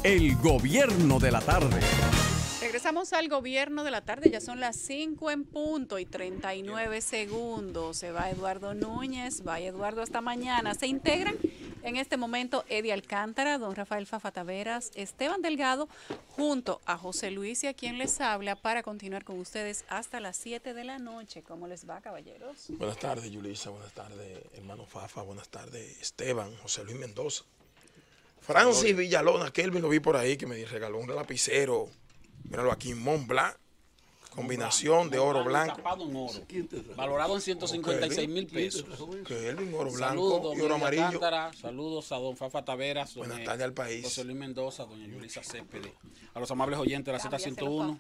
El Gobierno de la Tarde. Regresamos al Gobierno de la Tarde, ya son las 5 en punto y 39 segundos. Se va Eduardo Núñez, vaya Eduardo, hasta mañana. Se integran en este momento Eddie Alcántara, don Rafael Fafa Taveras, Esteban Delgado, junto a José Luis y a quien les habla para continuar con ustedes hasta las 7 de la noche. ¿Cómo les va, caballeros? Buenas tardes, Yulisa, buenas tardes, hermano Fafa, buenas tardes, Esteban, José Luis Mendoza. Francis Villalona, Kelvin lo vi por ahí que me regaló un lapicero. Míralo aquí, Mont Blanc, combinación de oro blanco. En oro, valorado en 156,000 pesos. Kelvin, oro Saludos, blanco y oro amarillo. Alcántara, saludos a don Fafa Taveras, Buenas tardes al país. José Luis Mendoza, doña Yulisa Céspedes, a los amables oyentes de la Z101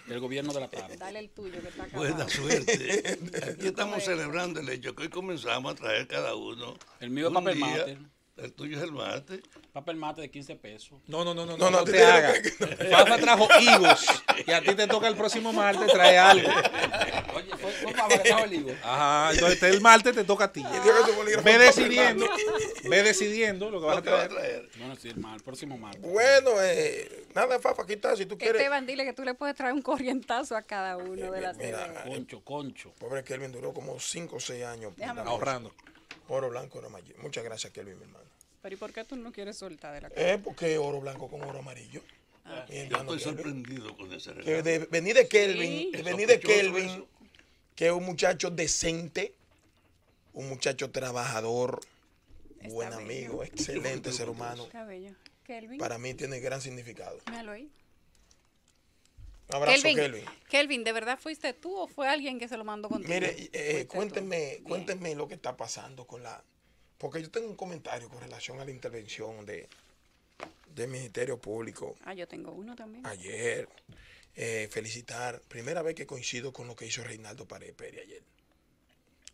del Gobierno de la Tarde. Dale el tuyo que está acá. Buena suerte. Aquí estamos celebrando el hecho que hoy comenzamos a traer cada uno. El mío es un papel día. mate. El tuyo es el mate. Papel mate de 15 pesos. No te hagas. Fafa trajo higos y a ti te toca el próximo martes traer algo. Oye, fue Fafa que trajo el higo. Ajá, entonces el martes te toca a ti. Ve decidiendo lo que vas a traer. Bueno, sí, el próximo martes. Bueno, nada, Fafa, aquí está, si tú quieres. Esteban, dile que tú le puedes traer un corrientazo a cada uno de las Mira, Concho. Pobre Kelvin duró como 5 o 6 años Ahorrando. oro blanco, oro amarillo. Muchas gracias, Kelvin, mi hermano. Pero ¿y por qué tú no quieres soltar de la cara? Porque oro blanco con oro amarillo. Mi Yo hermano estoy Kelvin. sorprendido con ese Que regalo. venir de Kelvin, Sí. venir de Sospechoso Kelvin, eso. que es un muchacho decente, un muchacho trabajador, Está buen bello. amigo, excelente ser humano. Está bello. Kelvin, Para mí tiene gran significado. míralo ahí. Un abrazo, Kelvin. Kelvin, ¿de verdad fuiste tú o fue alguien que se lo mandó contigo? Mire, Fuiste tú. cuéntenme lo que está pasando con la... Porque yo tengo un comentario con relación a la intervención del Ministerio Público Yo tengo uno también. ayer. Felicitar, primera vez que coincido con lo que hizo Reinaldo Pared Pérez ayer.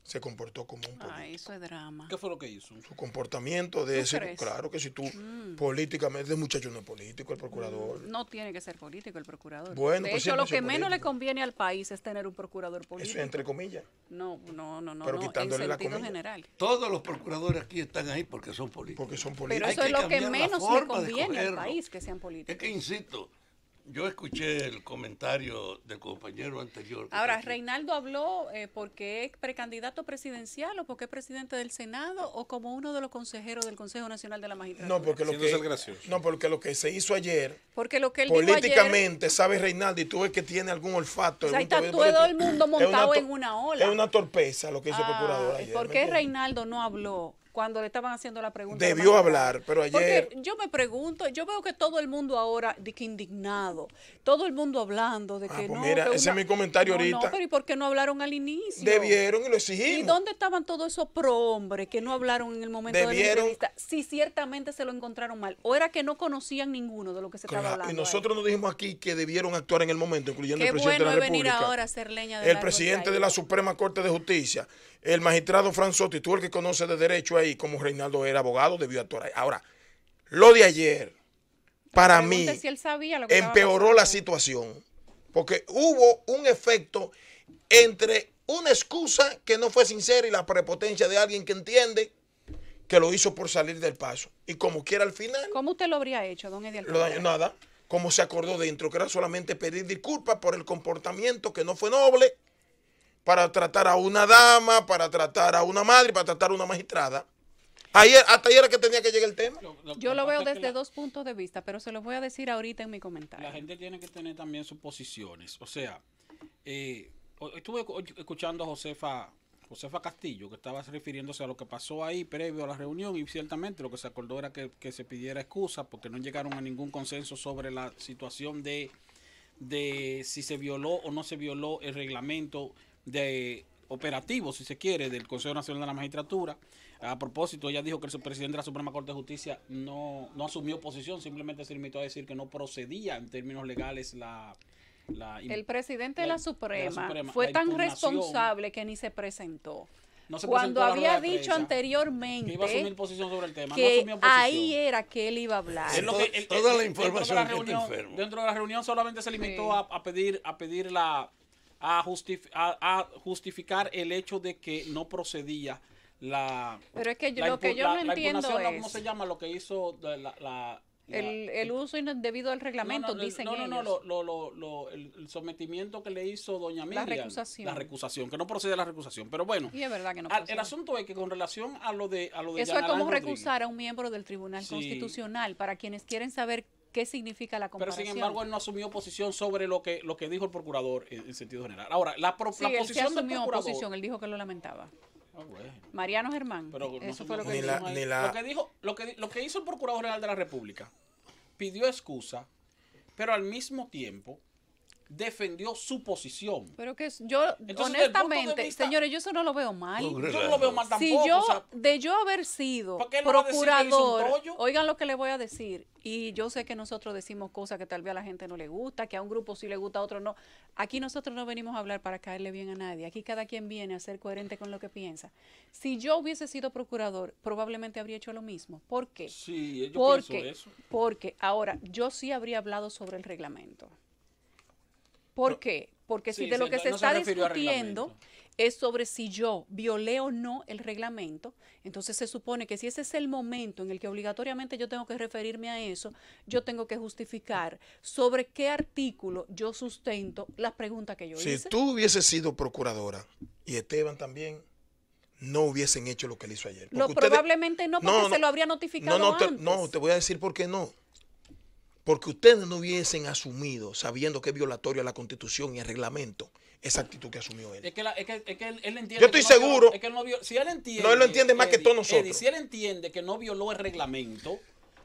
Se comportó como un político. Eso es drama. ¿Qué fue lo que hizo? Su comportamiento de ¿Tú ese, crees? claro que si tú políticamente, el muchacho no es político, el procurador. No tiene que ser político el procurador. Bueno, de pues hecho, siempre lo que ser menos le político. conviene al país es tener un procurador Eso político. es entre comillas. No, Pero en quitándole la sentido comilla. general. Todos los procuradores aquí están ahí porque son políticos. Porque son Pero políticos. eso Hay es lo que cambiar la menos le forma de conviene al escogerlo. país, que sean Es políticos. que insisto, yo escuché el comentario del compañero anterior. que Ahora, está aquí. Reinaldo habló porque es precandidato presidencial o porque es presidente del Senado o como uno de los consejeros del Consejo Nacional de la Magistratura. No, porque Haciéndose el gracioso. porque lo que se hizo ayer, Porque lo que él dijo ayer, políticamente, sabe Reinaldo, y tú ves que tiene algún olfato. o sea, ahí algún está talento todo el mundo político. Es montado to- en una ola. Es una torpeza lo que hizo el procurador ayer. ¿Por ¿me qué entiendes? Reinaldo no habló cuando le estaban haciendo la pregunta? a la Debió magistrada? hablar, pero ayer... Porque yo me pregunto, yo veo que todo el mundo ahora, de que indignado, todo el mundo hablando de que pues no. mira, que ese es mi comentario ahorita. No, pero ¿y por qué no hablaron al inicio? Debieron y lo ¿Y exigimos. dónde estaban todos esos prohombres que no hablaron en el momento de la Debieron- entrevista? Si ciertamente se lo encontraron mal. O era que no conocían ninguno de lo que se estaba Claro, hablando. y nosotros nos dijimos aquí que debieron actuar en el momento, incluyendo Qué el presidente bueno de la es venir República, ahora a hacer leña del el árbol presidente de la caído. Suprema Corte de Justicia, el magistrado Franzotti, tú el que conoce de derecho ahí, como Reinaldo era abogado, debió actuar ahí. Ahora, lo de ayer, para mí, Pregunte si él sabía lo que estaba empeoró la pasando. situación, porque hubo un efecto entre una excusa que no fue sincera y la prepotencia de alguien que entiende que lo hizo por salir del paso. Y como quiera al final, ¿Cómo usted lo habría hecho, don Eddie lo Alcántara? dañó nada, como se acordó dentro, que era solamente pedir disculpas por el comportamiento que no fue noble, para tratar a una dama, para tratar a una madre, para tratar a una magistrada. Hasta ayer era que tenía que llegar el tema. Yo lo que veo pasa es que desde dos puntos de vista, pero se los voy a decir ahorita en mi comentario. La gente tiene que tener también sus posiciones. O sea, estuve escuchando a Josefa Castillo, que estaba refiriéndose a lo que pasó ahí previo a la reunión, y ciertamente lo que se acordó era que se pidiera excusa porque no llegaron a ningún consenso sobre la situación de si se violó o no se violó el reglamento de operativo, si se quiere, del Consejo Nacional de la Magistratura. A propósito, ella dijo que el presidente de la Suprema Corte de Justicia no asumió posición, simplemente se limitó a decir que no procedía en términos legales El presidente de la Suprema fue la tan impugnación. responsable que ni se presentó. No se Cuando presentó a la había rueda de dicho prensa, anteriormente que iba a asumir posición sobre el tema, no que asumió posición. ahí era que él iba a hablar. Es lo que- Toda la dentro de información la que está reunión- enfermo. Dentro de la reunión solamente se limitó Sí. a justificar el hecho de que no procedía Pero es que lo que yo no entiendo impugnación, es... ¿cómo se llama? Lo que hizo El uso indebido del reglamento, dicen ellos. El sometimiento que le hizo doña Miriam. La recusación, que no procede la recusación. Pero bueno, y es verdad que no procede. El asunto es que con relación a lo de eso es como recusar a un miembro del Tribunal Constitucional, para quienes quieren saber qué significa la comparación. Pero sin embargo, él no asumió posición sobre lo que dijo el procurador en sentido general. Ahora, la él posición del procurador... posición, él dijo que lo lamentaba. Bueno. Mariano Germán. Pero eso fue lo que dijo. Lo que hizo el Procurador General de la República, pidió excusa, pero al mismo tiempo defendió su posición. Pero que yo, entonces, honestamente, señores, yo eso no lo veo mal. Yo no lo veo mal tampoco. Si yo, de yo haber sido procurador, oigan lo que le voy a decir, y yo sé que nosotros decimos cosas que tal vez a la gente no le gusta, que a un grupo sí le gusta, a otro no. Aquí nosotros no venimos a hablar para caerle bien a nadie. Aquí cada quien viene a ser coherente con lo que piensa. Si yo hubiese sido procurador, probablemente habría hecho lo mismo. ¿Por qué? Sí, yo pienso eso. Porque ahora, yo sí habría hablado sobre el reglamento. ¿Por qué? Porque si de lo que se está discutiendo es sobre si yo violé o no el reglamento, entonces se supone que si ese es el momento en el que obligatoriamente yo tengo que referirme a eso, yo tengo que justificar sobre qué artículo yo sustento las preguntas que yo hice. Si tú hubieses sido procuradora y Esteban también, no hubiesen hecho lo que él hizo ayer. Probablemente no, porque se lo habría notificado antes. No, te voy a decir por qué no. Porque ustedes no hubiesen asumido, sabiendo que es violatorio a la Constitución y el reglamento, esa actitud que asumió él. Es que él entiende. Yo estoy seguro. Si él entiende, no, él lo entiende más que todos nosotros. Eddie, si él entiende que no violó el reglamento,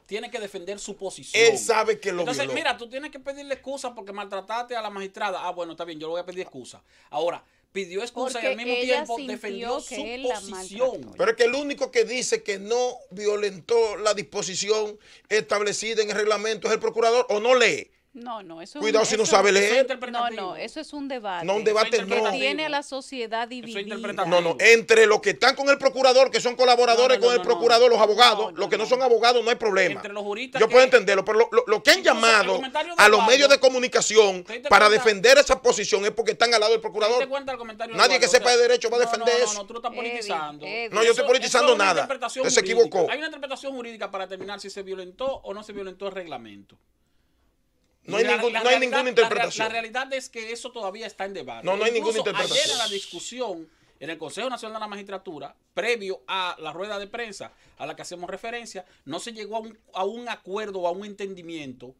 tiene que defender su posición. Él sabe que lo violó. Entonces, mira, tú tienes que pedirle excusa porque maltrataste a la magistrada. Ah, bueno, está bien, yo le voy a pedir excusa. Ahora, pidió excusa y al mismo tiempo defendió su posición. Pero es que el único que dice que no violentó la disposición establecida en el reglamento es el procurador, o no lee. No, eso cuidado si no sabe leer. No, eso es un debate. No, un debate que tiene a la sociedad dividida. No, entre los que están con el procurador, que son colaboradores con el procurador, los abogados, los que no son abogados, no hay problema. Entre los juristas yo puedo entenderlo, pero lo que han llamado a los medios de comunicación para defender esa posición es porque están al lado del procurador. Nadie que sepa de derecho va a defender eso. No, tú lo estás politizando. No, yo estoy politizando nada. Usted se equivocó. Hay una interpretación jurídica para determinar si se violentó o no se violentó el reglamento. No hay ninguna interpretación. La realidad es que eso todavía está en debate. No hay ninguna interpretación. Ayer en la discusión en el Consejo Nacional de la Magistratura, previo a la rueda de prensa a la que hacemos referencia, no se llegó a un acuerdo o a un entendimiento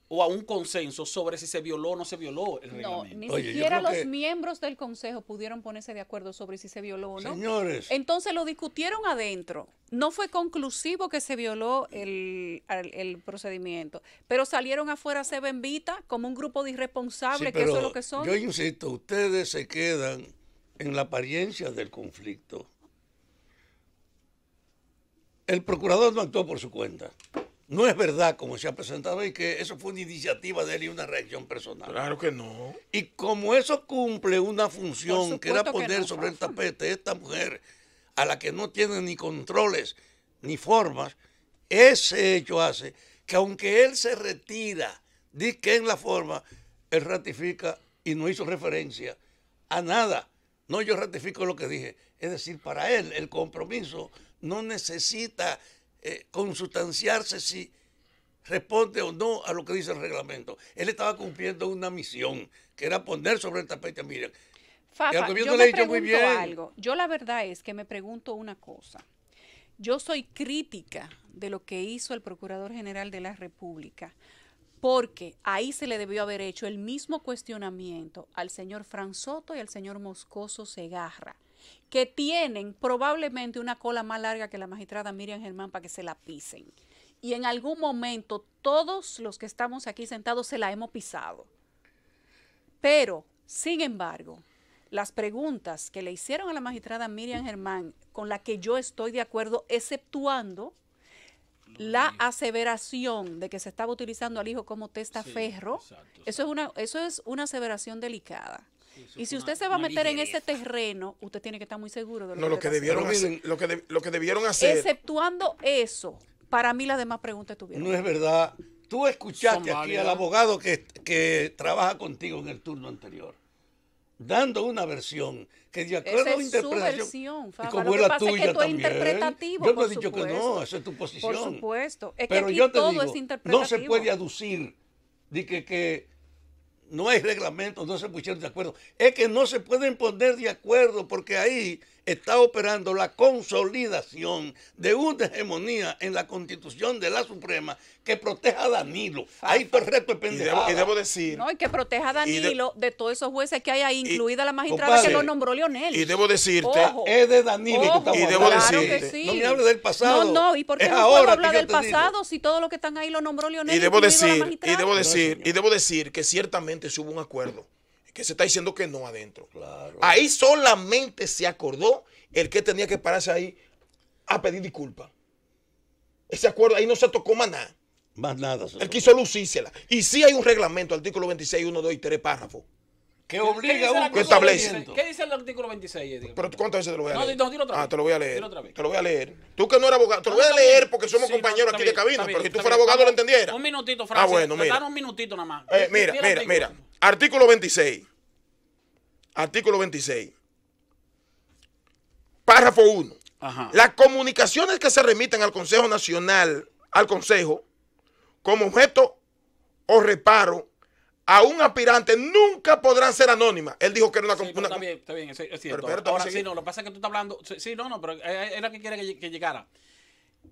o a un consenso sobre si se violó o no se violó el reglamento. Ni siquiera los miembros del Consejo pudieron ponerse de acuerdo sobre si se violó o no. Señores. Entonces lo discutieron adentro. No fue conclusivo que se violó el procedimiento, pero salieron afuera a hacer bembita como un grupo de irresponsables, que eso es lo que son. Yo insisto, ustedes se quedan en la apariencia del conflicto. El procurador no actuó por su cuenta. No es verdad, como se ha presentado, y que eso fue una iniciativa de él y una reacción personal. Claro que no. Y como eso cumple una función que era poner sobre el tapete a esta mujer a la que no tiene ni controles ni formas, ese hecho hace que aunque él se retira, dice que en la forma, él ratifica y no hizo referencia a nada. No, yo ratifico lo que dije. Es decir, para él el compromiso no necesita consustanciarse si responde o no a lo que dice el reglamento. Él estaba cumpliendo una misión, que era poner sobre el tapete a Miriam. Fafa, yo me pregunto algo. Yo la verdad es que me pregunto una cosa. Yo soy crítica de lo que hizo el Procurador General de la República, porque ahí se le debió haber hecho el mismo cuestionamiento al señor Fran Soto y al señor Moscoso Segarra, que tienen probablemente una cola más larga que la magistrada Miriam Germán para que se la pisen. Y en algún momento todos los que estamos aquí sentados se la hemos pisado. Pero, sin embargo, las preguntas que le hicieron a la magistrada Miriam Germán, con la que yo estoy de acuerdo, exceptuando la aseveración de que se estaba utilizando al hijo como testaferro, eso es una aseveración delicada. Y si usted se va a meter en ese terreno, usted tiene que estar muy seguro de lo que debieron hacer. Lo que debieron hacer. Exceptuando eso, para mí las demás preguntas tuvieron. No es verdad. Tú escuchaste aquí al abogado que trabaja contigo en el turno anterior. dando una versión que de acuerdo Esa a es su interpretación, versión, Fafa. y como Lo es que la pasa es que tuya tú es también, interpretativo, yo no por he dicho que supuesto. no, esa es tu posición. Por supuesto. Es que Pero aquí yo te todo digo, es interpretativo. no se puede aducir de que no hay reglamento, no se pusieron de acuerdo. Es que no se pueden poner de acuerdo porque ahí está operando la consolidación de una hegemonía en la Constitución de la Suprema que proteja a Danilo. Ahí todo el resto es Y pendejada. debo decir, No, y que proteja a Y de- Danilo de todos esos jueces que hay ahí, incluida la magistrada compadre, que lo nombró Leonel. y debo decirte, Ojo. Es de Danilo que Ojo, estamos Y debo hablando. claro decirte, que sí. No me hable del pasado. No, ¿y por qué Es no ahora puedo que hablar yo del te digo. pasado si todo lo que están ahí lo nombró Leonel? y debo incluida la decir, magistrada? y debo decir que ciertamente se hubo un acuerdo, que se está diciendo que no adentro. Claro. Ahí solamente se acordó el que tenía que pararse ahí a pedir disculpas. Ese acuerdo, ahí no se tocó más nada. Más nada. Él quiso lucírsela. Y sí hay un reglamento, artículo 26, 1, 2 y 3 párrafos. Que ¿Qué obliga dice a el un artículo establece. 26? ¿Qué dice el artículo 26, Edgar? Pero ¿cuántas veces te lo voy a No, leer? dilo otra vez. Te lo voy a leer. Dilo otra vez. Te lo voy a leer. Tú que no eres abogado, te lo voy a está bien. leer porque somos Sí, compañeros está aquí bien, de cabina. está Pero bien, si tú está fueras bien. abogado lo Vamos, entendiera. Un minutito, Francis. Bueno, mira. Danos un minutito nada más. Mira, Di el artículo. mira. Artículo 26. Artículo 26. Párrafo 1. Ajá. Las comunicaciones que se remiten al Consejo Nacional, al Consejo, como objeto o reparo a un aspirante nunca podrán ser anónimas. Él dijo que era una... Sí, pero está bien, es cierto. Pero espérate, Ahora vamos a sí, seguir. no, lo que pasa es que tú estás hablando. Sí, no, pero era que quiere que llegara.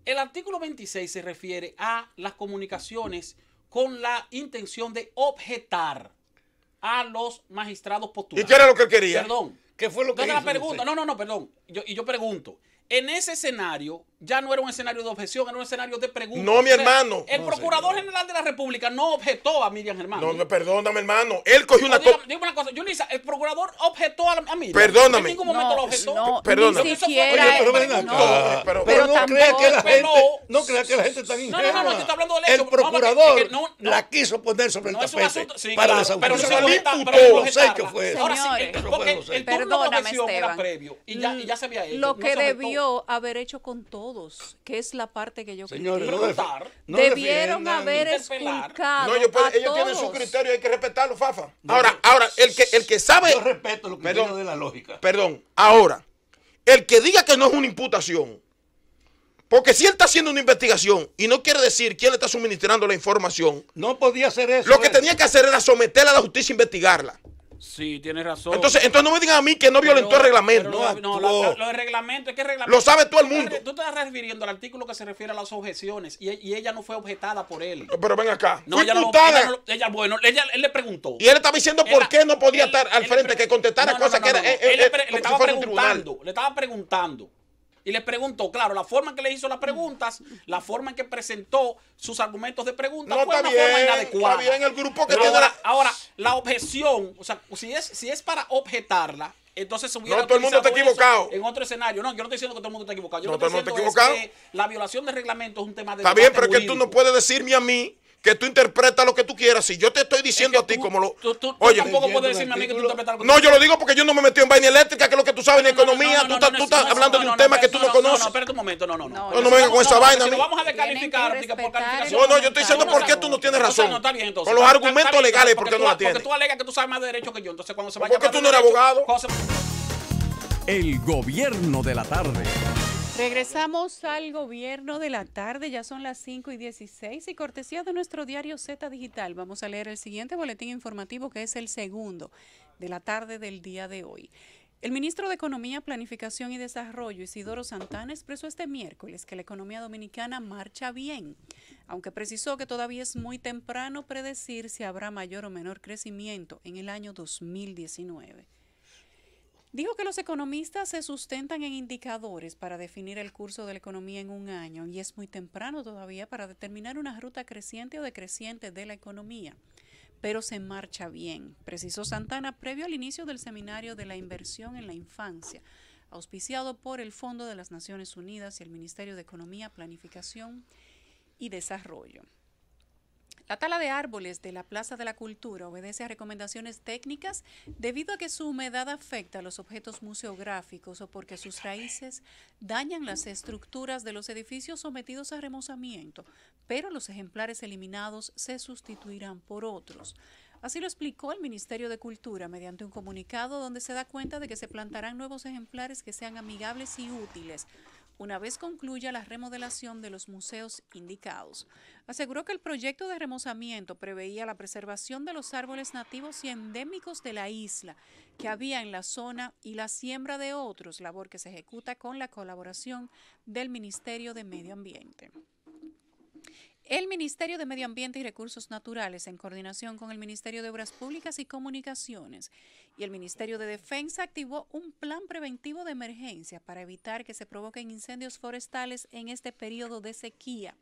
El artículo 26 se refiere a las comunicaciones con la intención de objetar a los magistrados ¿Y postulados. qué era lo que él quería? Perdón. ¿Qué fue lo que Entonces hizo? la pregunta, no, perdón. Yo pregunto. En ese escenario, ya no era un escenario de objeción, era un escenario de pregunta. No, mi hermano. El No, Procurador señor. General de la República no objetó a Miriam Germán. No, perdóname, hermano. Él cogió una... Dígame una cosa, Yulisa, el procurador objetó a Miriam. Perdóname. En ningún momento lo objetó. No, Perdóname. ni Eso fue siquiera. Oye, pero ven no. acá. pero Pero no crea que la tampoco- gente, no crea que la gente está No, ingenua. yo estoy hablando del hecho. El procurador es que no. la quiso poner sobre el No es un tapete asunto, sí, para claro, pero no se desautorizarla. imputó. pero no Los objetarla. hechos fue eso. Ahora sí, Señores. Eso porque fue los el hechos. turno de Perdóname, objeción era Esteban. previo y ya se había hecho. Lo no que se objetó. debió haber hecho con todos, que es la parte que yo Señores, critico. Preguntar. no Debieron defiendan. haber interpelar. esculcado No, a ellos tienen su todos. criterio, hay que respetarlo, Fafa. Ahora, el que sabe... Yo respeto lo que Perdón. viene de la lógica. Perdón, ahora, el que diga que no es una imputación, porque si él está haciendo una investigación y no quiere decir quién le está suministrando la información, No podía hacer eso. lo que él. tenía que hacer era someterla a la justicia e investigarla. Sí, tienes razón. Entonces no me digan a mí que no violentó el reglamento. Pero No lo actuó. de reglamento, es que reglamento. Lo sabe todo el mundo. Tú te estás refiriendo al artículo que se refiere a las objeciones y ella no fue objetada por él. Pero ven acá, No, fue ella no, imputada. él le preguntó. Y él estaba diciendo por Él- qué no podía él- estar al él frente, le que contestara no, no, cosas no, que no, era no. Él le como si estaba fuera un tribunal. preguntando, le estaba preguntando. Y le preguntó, claro, la forma en que le hizo las preguntas, la forma en que presentó sus argumentos de pregunta No, fue está una forma bien, inadecuada. está bien, el grupo que Pero tiene ahora, la objeción, o sea, si es para objetarla, entonces se hubiera No, todo el mundo está utilizado eso equivocado. en otro escenario. No, yo no estoy diciendo que todo el mundo está equivocado. Yo No, lo que todo el estoy mundo está diciendo es equivocado. que la violación de reglamento es un tema de Está bien, debate pero es que tú jurídico. no puedes decirme a mí que tú interpretas lo que tú quieras. Si yo te estoy diciendo a ti como lo... Tú Oye, tampoco leyendo puedes el decirme a mí que tú artículo- interpretas lo que no, tú yo lo digo porque yo no me metí en vaina eléctrica, que es lo que tú sabes, ni economía. No, Tú estás hablando de un tema que tú no No, conoces. espérate un momento, no. No me vengas con esa vaina a Si mí. lo vamos a Tienen descalificar que porque por respetar calificación. No, yo estoy diciendo por qué tú no tienes razón. No, está bien, entonces. Con los Está argumentos bien, legales, porque ¿por qué no tú- la tienes? Porque tú alegas que tú sabes más de derecho que yo. Entonces, cuando se vaya Porque a hablar tú no de eres derecho, abogado. cuando se- El gobierno de la tarde. Regresamos al gobierno de la tarde, ya son las 5:16 y cortesía de nuestro diario Z Digital. Vamos a leer el siguiente boletín informativo que es el segundo de la tarde del día de hoy. El ministro de Economía, Planificación y Desarrollo, Isidoro Santana, expresó este miércoles que la economía dominicana marcha bien, aunque precisó que todavía es muy temprano predecir si habrá mayor o menor crecimiento en el año 2019. Dijo que los economistas se sustentan en indicadores para definir el curso de la economía en un año y es muy temprano todavía para determinar una ruta creciente o decreciente de la economía, pero se marcha bien, precisó Santana previo al inicio del seminario de la inversión en la infancia, auspiciado por el Fondo de las Naciones Unidas y el Ministerio de Economía, Planificación y Desarrollo. La tala de árboles de la Plaza de la Cultura obedece a recomendaciones técnicas debido a que su humedad afecta a los objetos museográficos o porque sus raíces dañan las estructuras de los edificios sometidos a remozamiento, pero los ejemplares eliminados se sustituirán por otros. Así lo explicó el Ministerio de Cultura mediante un comunicado donde se da cuenta de que se plantarán nuevos ejemplares que sean amigables y útiles una vez concluya la remodelación de los museos indicados. Aseguró que el proyecto de remozamiento preveía la preservación de los árboles nativos y endémicos de la isla que había en la zona y la siembra de otros, labor que se ejecuta con la colaboración del Ministerio de Medio Ambiente. El Ministerio de Medio Ambiente y Recursos Naturales, en coordinación con el Ministerio de Obras Públicas y Comunicaciones y el Ministerio de Defensa, activó un plan preventivo de emergencia para evitar que se provoquen incendios forestales en este periodo de sequía.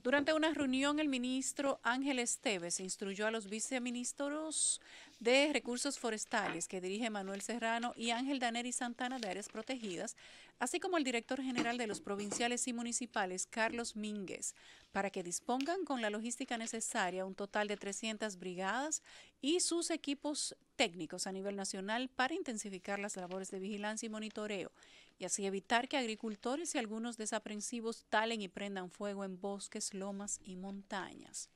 Durante una reunión, el ministro Ángel Esteves instruyó a los viceministros de Recursos Forestales, que dirige Manuel Serrano, y Ángel Daneri Santana, de Áreas Protegidas, así como el director general de los provinciales y municipales, Carlos Mínguez, para que dispongan con la logística necesaria un total de 300 brigadas y sus equipos técnicos a nivel nacional para intensificar las labores de vigilancia y monitoreo, y así evitar que agricultores y algunos desaprensivos talen y prendan fuego en bosques, lomas y montañas.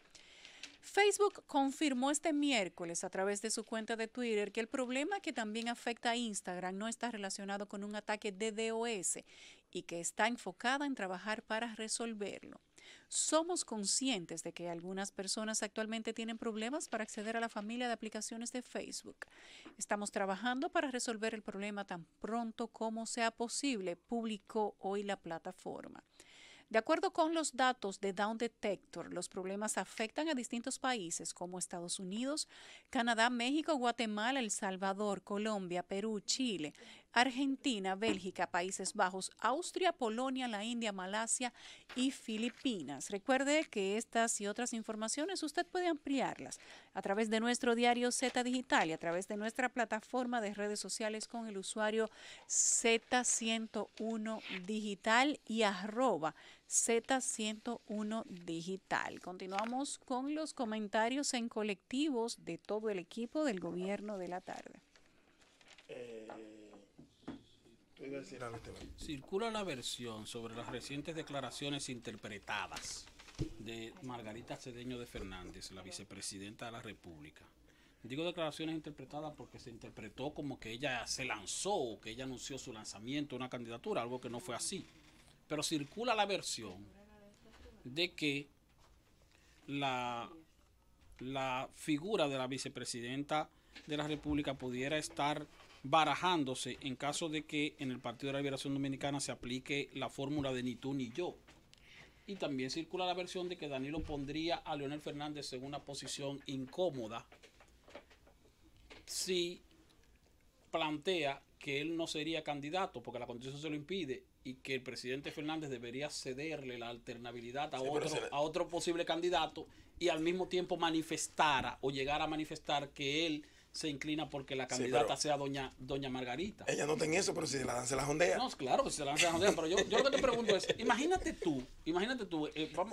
Facebook confirmó este miércoles a través de su cuenta de Twitter que el problema que también afecta a Instagram no está relacionado con un ataque de DDoS y que está enfocada en trabajar para resolverlo. Somos conscientes de que algunas personas actualmente tienen problemas para acceder a la familia de aplicaciones de Facebook. Estamos trabajando para resolver el problema tan pronto como sea posible, publicó hoy la plataforma. De acuerdo con los datos de Down Detector, los problemas afectan a distintos países como Estados Unidos, Canadá, México, Guatemala, El Salvador, Colombia, Perú, Chile, Argentina, Bélgica, Países Bajos, Austria, Polonia, la India, Malasia y Filipinas. Recuerde que estas y otras informaciones usted puede ampliarlas a través de nuestro diario Z Digital y a través de nuestra plataforma de redes sociales con el usuario Z101 Digital y @Z101 Digital. Continuamos con los comentarios en colectivos de todo el equipo del Gobierno de la Tarde. Circula la versión sobre las recientes declaraciones interpretadas de Margarita Cedeño de Fernández, la vicepresidenta de la República. Digo declaraciones interpretadas porque se interpretó como que ella se lanzó, que ella anunció su lanzamiento de una candidatura, algo que no fue así. Pero circula la versión de que la figura de la vicepresidenta de la República pudiera estar barajándose en caso de que en el Partido de la Liberación Dominicana se aplique la fórmula de ni tú ni yo. Y también circula la versión de que Danilo pondría a Leonel Fernández en una posición incómoda si plantea que él no sería candidato porque la Constitución se lo impide y que el presidente Fernández debería cederle la alternabilidad a otro posible candidato y al mismo tiempo manifestara o llegara a manifestar que él se inclina porque la candidata sea doña Margarita. Ella no tiene eso, pero si se la dan, se la jondea. No, claro que se la dan, se la jondea, pero yo lo que te pregunto es, imagínate tú,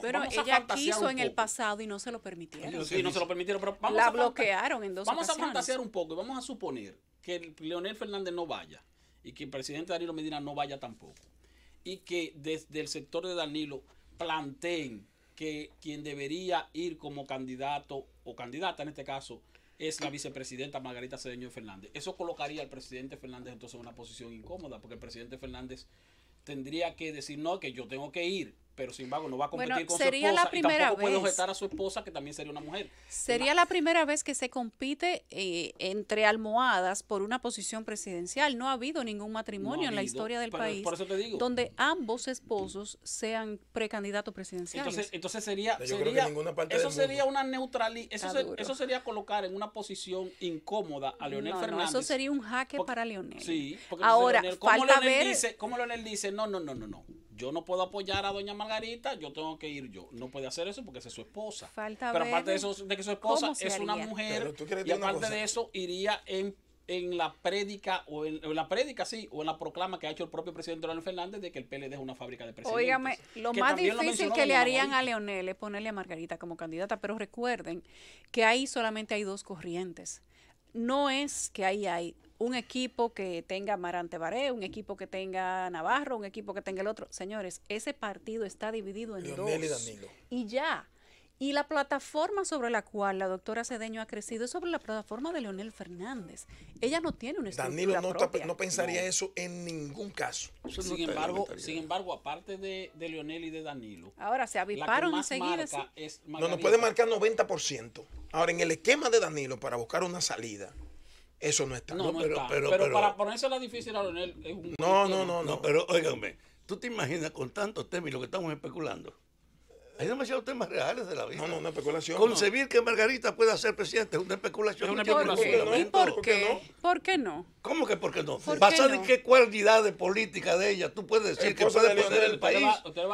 pero vamos ella quiso en el pasado y no se lo permitieron. Sí, no se lo permitieron, pero la bloquearon en dos ocasiones. Vamos a fantasear un poco y vamos a suponer que Leonel Fernández no vaya y que el presidente Danilo Medina no vaya tampoco y que desde el sector de Danilo planteen que quien debería ir como candidato o candidata en este caso es la vicepresidenta Margarita Cedeño Fernández. Eso colocaría al presidente Fernández entonces en una posición incómoda, porque el presidente Fernández tendría que decir, no, que yo tengo que ir, pero sin embargo no va a competir con su esposa y tampoco puede objetar a su esposa, que también sería una mujer. Sería la primera vez que se compite entre almohadas por una posición presidencial. No ha habido ningún matrimonio en la historia del país por eso te digo, donde ambos esposos sean precandidatos presidenciales. Entonces sería una neutralidad. Eso sería colocar en una posición incómoda a Leonel Fernández. Eso sería un jaque para Leonel. Sí, porque ahora falta ver. ¿Cómo Leonel dice? No. Yo no puedo apoyar a doña Margarita, yo tengo que ir yo. No puede hacer eso porque esa es su esposa. Falta pero ver aparte de eso, de que su esposa es una mujer, y aparte de eso, iría en la prédica, o en la proclama que ha hecho el propio presidente Leonel Fernández de que el PLD es una fábrica de presidentes. Óigame, lo más difícil que le harían a Leonel es ponerle a Margarita como candidata, pero recuerden que ahí solamente hay dos corrientes. No es que ahí hay un equipo que tenga Marante Baré, un equipo que tenga Navarro, un equipo que tenga el otro. Señores, ese partido está dividido en Leonel dos. Y Danilo. Y ya. Y la plataforma sobre la cual la doctora Cedeño ha crecido es sobre la plataforma de Leonel Fernández. Ella no tiene una estructura Danilo propia. no pensaría eso en ningún caso. Eso no Sin está en la embargo, mentalidad. aparte de Leonel y de Danilo, Ahora se la que aviparon más enseguida. sí. marca es No, Margarita. puede marcar 90%. Ahora, en el esquema de Danilo, para buscar una salida, eso no está. No, no pero- está. pero- Pero pero- para ponérsela difícil a Leonel es un... No, pero óigame, ¿tú te imaginas con tantos temas y lo que estamos especulando? Hay demasiados temas reales de la vida. No, especulación. Concebir que Margarita pueda ser presidente es una especulación. Es una no tiene ¿Por especulación. qué? fundamento. ¿Y por ¿Por qué qué? no? ¿Por qué no? ¿Cómo que por qué no? ¿Por qué ¿Basada en no? qué cualidades políticas de ella tú puedes decir que Esposa puede de poner Leonel, el país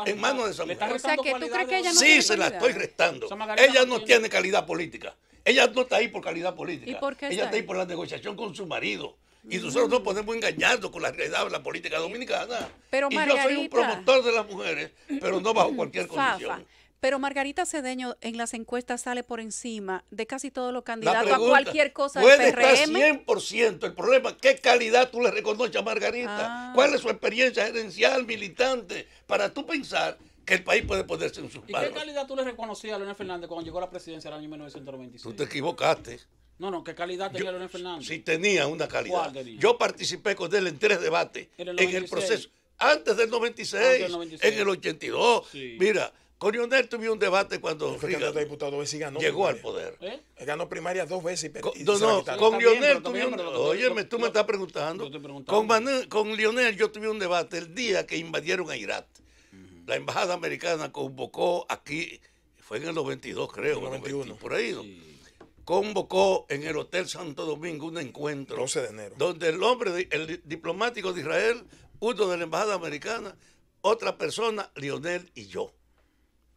en manos de esa le está mujer? O sea, que tú crees que ella no Sí, tiene se la calidad. estoy restando. O sea, Margarita Ella no no tiene- tiene calidad política. Ella no está ahí por calidad política. ¿Y por qué Ella está está ahí ahí? por la negociación con su marido. Y nosotros no podemos engañarnos con la realidad de la política dominicana. Pero y yo soy un Margarita- promotor de las mujeres, pero no bajo cualquier Fafa. condición. Pero Margarita Cedeño en las encuestas sale por encima de casi todos los La candidatos a pregunta, cualquier cosa del puede estar PRM. 100%. El problema es qué calidad tú le reconoces a Margarita. Ah. ¿Cuál es su experiencia gerencial, militante? Para tú pensar que el país puede ponerse en sus ¿Y qué manos. calidad tú le reconocías a Leonel Fernández cuando llegó a la presidencia en el año Tú 1996? te equivocaste. No, ¿qué calidad tenía Leonel Fernández? Sí tenía una calidad. ¿Cuál tenía? Yo participé con él en 3 debates. En el En el 96. proceso. Antes del 96, Antes del 96. en el 82. Sí. Mira, con Leonel tuve un debate cuando Fue candidato a Reagan diputado 2 veces y ganó. llegó al primaria. poder. ¿Eh? Él ganó primaria 2 veces y No, se la no, quitaron. con Está bien, Leonel pero tuve también, un... pero lo- Óyeme, tú me lo- estás preguntando. yo estoy preguntando. Con Leonel yo tuve un debate el día que invadieron a Irak. La embajada americana convocó aquí, fue en el 92 creo, 91. 90, por ahí, ¿no? Convocó en el Hotel Santo Domingo un encuentro 12 de enero. donde el diplomático de Israel, uno de la embajada americana, otra persona, Leonel y yo.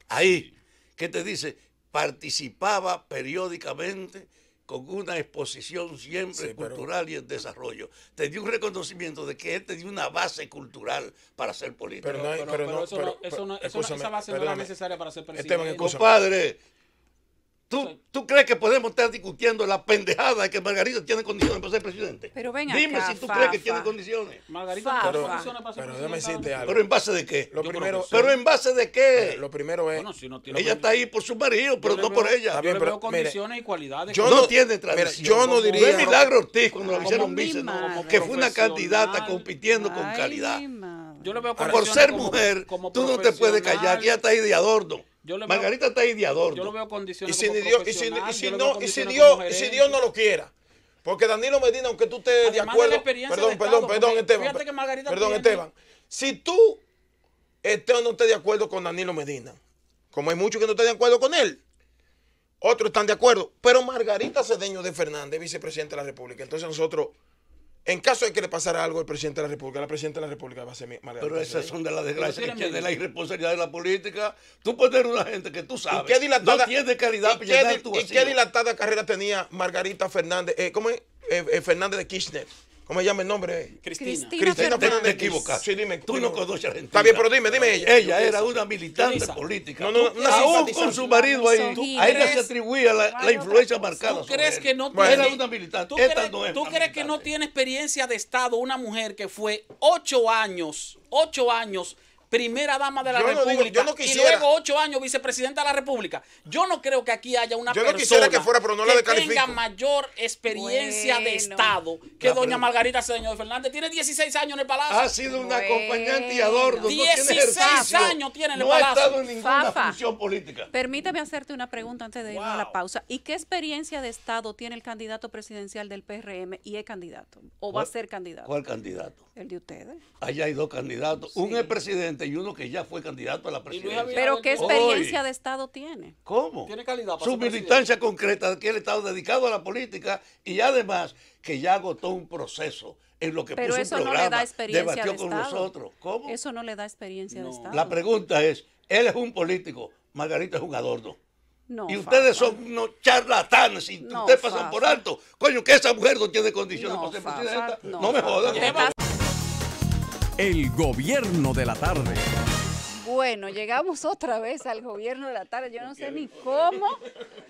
Ahí, ¿qué te dice? Participaba periódicamente con una exposición siempre Sí, pero- cultural y en desarrollo. Te dio un reconocimiento de que él tenía una base cultural para ser político. Pero no hay- escúchame, esa base no era perdóname. necesaria para ser presidente. Esteban, escúchame. Compadre, ¿tú crees que podemos estar discutiendo la pendejada de que Margarita tiene condiciones para ser presidente? Pero ven Dime acá, si tú crees que Fafa. tiene condiciones. Margarita Fafa. no Pero, tiene condiciones para ser pero déjame presidenta. decirte algo. ¿Pero en base de qué? Lo Yo primero, creo que ¿Pero en base de qué? lo primero es... Bueno, si no tiene Ella está ahí por su marido, pero Yo no le por veo- ella. Está Yo bien, le pero, veo condiciones y cualidades. yo no no- tiene mira, tradición. yo no No diría- es Milagro Ortiz cuando la Ay, hicieron mi vice, no, madre. que fue una candidata Profesional. compitiendo con Ay, calidad. mi madre. Yo le veo Por condiciones ser como- mujer, como tú no te puedes callar, que ella está ahí de adorno. Yo le veo- Margarita está ahí de Yo lo adorno. veo Y condiciones si, como ni Dios, profesional, y si yo le veo no, y si condiciones Dios, como y si gerente. Dios no lo quiera. Porque Danilo Medina, aunque tú estés de Además de acuerdo. la experiencia Perdón, de perdón, Estado, perdón, porque Esteban. fíjate que Margarita Perdón, tiene- Esteban. Si tú estés o no estés de acuerdo con Danilo Medina, como hay muchos que no están de acuerdo con él, otros están de acuerdo. Pero Margarita Cedeño de Fernández, vicepresidente de la República. Entonces nosotros, en caso de que le pasara algo al presidente de la República, la presidenta de la República va a ser Margarita Pero esas Cedeño. son de las desgracias Pero que tiene tiene la mérito. irresponsabilidad de la política. Tú pones una gente que tú sabes ¿Y qué dilatada, no tiene calidad y para qué llenar di- tu y vacío. qué dilatada carrera tenía Margarita Fernández? ¿Cómo es? Fernández de Kirchner. ¿Cómo se llama el nombre? Cristina. Cristina Te Fernández. equivocas. Sí, dime. Tú no conoces a Argentina. Está bien, pero dime ella. Ella era una militante Yulisa. política. No, no, una Aún simpatizante. con su marido ahí, Misoginia. a ella se ¿Crees? atribuía la influencia marcada. ¿Tú crees sobre que él. no Bueno. tiene, Era una militante. ¿Tú Esta crees, no es tú una crees que no militante. tiene experiencia de Estado una mujer que fue 8 años, primera dama de la Yo no digo- República yo no y quisiera- luego 8 años vicepresidenta de la República? Yo no creo que aquí haya una Yo no persona quisiera que fuera, pero no la que descalifico. tenga mayor experiencia de Bueno. Estado que La doña pregunta- Margarita Cedeño de Fernández. Tiene 16 años en el Palacio. Ha sido una Bueno. acompañante y adorno. No tiene 16 ejercicio. años tiene en el No ha Palacio. estado en ninguna Fafa. función política. Permítame hacerte una pregunta antes de irnos a la Wow. pausa. ¿Y qué experiencia de Estado tiene el candidato presidencial del PRM y es candidato? ¿O va a ser candidato? ¿Cuál candidato? El de ustedes. Allá hay dos candidatos. Un es presidente y uno que ya fue candidato a la Luis presidencia. Abinader. ¿Pero qué Hoy. experiencia de Estado tiene? ¿Cómo? Tiene calidad para Su ser presidente. militancia concreta de que él estado dedicado a la política y además que ya agotó un proceso en lo que Pero puso eso un no le programa, da experiencia debatió de con Estado. nosotros. ¿Cómo? Eso no le da experiencia de No. Estado. La pregunta es, él es un político, Margarita es un adorno. No, Y ustedes Fafa. son unos charlatanes y No, ustedes pasan Fafa. por alto. Coño, que esa mujer no tiene condiciones No, para ser Fafa, presidenta. no, No me Fafa. jodan. Te estás- El gobierno de la tarde. Bueno, llegamos otra vez al gobierno de la tarde. Yo no sé ni cómo.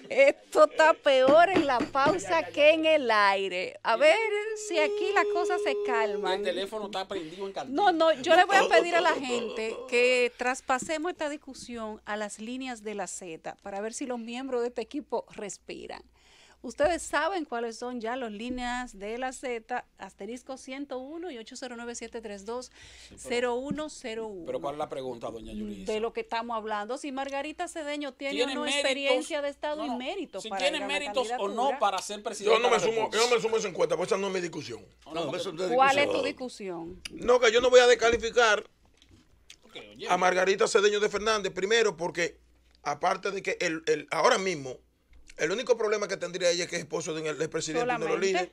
Esto está peor en la pausa que en el aire. A ver si aquí las cosas se calman. El teléfono está prendido en candil. No, yo le voy a pedir a la gente que traspasemos esta discusión a las líneas de la Z para ver si los miembros de este equipo respiran. Ustedes saben cuáles son ya las líneas de la Z, asterisco 101 y 809-732-0101. Pero ¿cuál es la pregunta, doña Yulisa? De lo que estamos hablando, si Margarita Cedeño tiene o no experiencia de Estado y méritos si para tiene méritos o no para ser presidente. Yo no me sumo a esa encuesta, porque esa no es mi discusión. ¿Cuál es tu discusión? No, que yo no voy a descalificar a Margarita Cedeño de Fernández, primero porque, aparte de que ahora mismo, el único problema que tendría ella es que es esposo del presidente y de los líderes.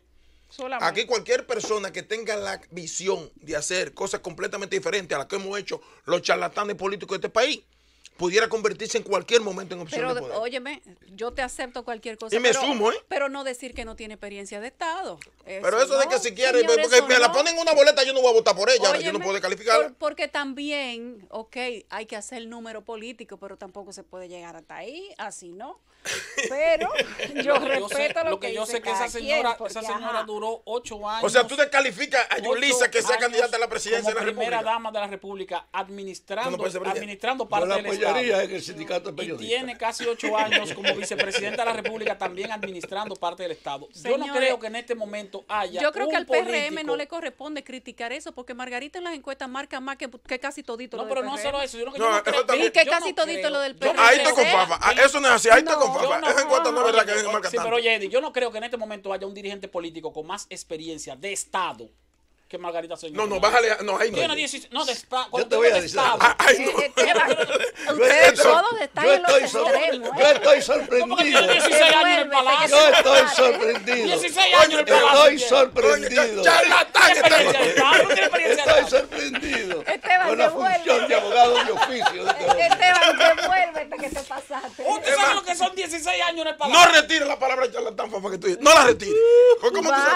Aquí cualquier persona que tenga la visión de hacer cosas completamente diferentes a las que hemos hecho los charlatanes políticos de este país, pudiera convertirse en cualquier momento en opción de poder. Óyeme, yo te acepto cualquier cosa. Y me sumo, ¿eh? Pero no decir que no tiene experiencia de Estado. Pero eso de que si quiere, porque me la ponen en una boleta, yo no voy a votar por ella, óyeme, yo no puedo calificarla. Porque también, hay que hacer el número político, pero tampoco se puede llegar hasta ahí, así no. Pero yo respeto lo que yo sé que esa señora duró 8 años. O sea, tú descalificas a Yulisa que sea candidata a la presidencia de la República. Primera dama de la República, administrando parte del Estado. En el sindicato de periodistas. Y tiene casi 8 años como vicepresidenta de la República, también administrando parte del Estado. Yo no creo que en este momento haya. Yo creo que al PRM no le corresponde criticar eso, porque Margarita en las encuestas marca más que casi todito lo del PRM. No, pero no solo eso. Yo y que casi todito lo del PRM. Ahí está con Fafa. Eso no es así. Ahí está con Fafa. Esa encuesta no es verdad que marca tanto. Sí, pero Eddie, yo no creo que en este momento haya un dirigente político con más experiencia de Estado que Margarita Cedeño. No, bájale. No, ahí no. Yo te voy a decir. Ustedes todos están en los extremos. Yo estoy sorprendido. Yo estoy sorprendido. 16 años en el Palacio. Estoy sorprendido. Estoy sorprendido. Con la función de abogado de oficio. Esteban, devuélvete que te pasaste. ¿Usted sabe lo que son 16 años en el Palacio? No retire la palabra charlatán, Fafa, que tú dices. No la retire.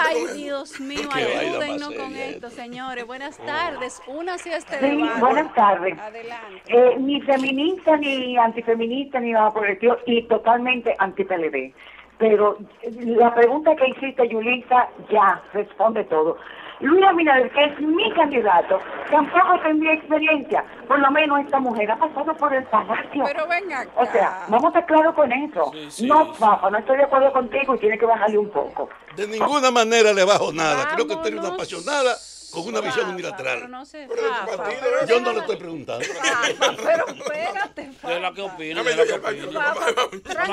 Ay, Dios mío, ayúdennos con esto, señores. Buenas tardes. Únase a este debate. Sí, buenas tardes. Adelante. Ni feminista, ni antifeminista, ni nada por el estilo, y totalmente anti-PLD. Pero la pregunta que hiciste, Yulisa, ya responde todo. Luis Abinader, que es mi candidato, tampoco tendría experiencia. Por lo menos esta mujer ha pasado por el palacio. Pero venga acá. O sea, vamos a estar claros con eso. Sí, no, Fafa, no estoy de acuerdo contigo y tiene que bajarle un poco. De ninguna manera le bajo nada. Creo que usted es una apasionada con una visión unilateral. Pero no sé, yo no le estoy preguntando. Pero espérate, Fafa. De la que opina, de la que opina. Vamos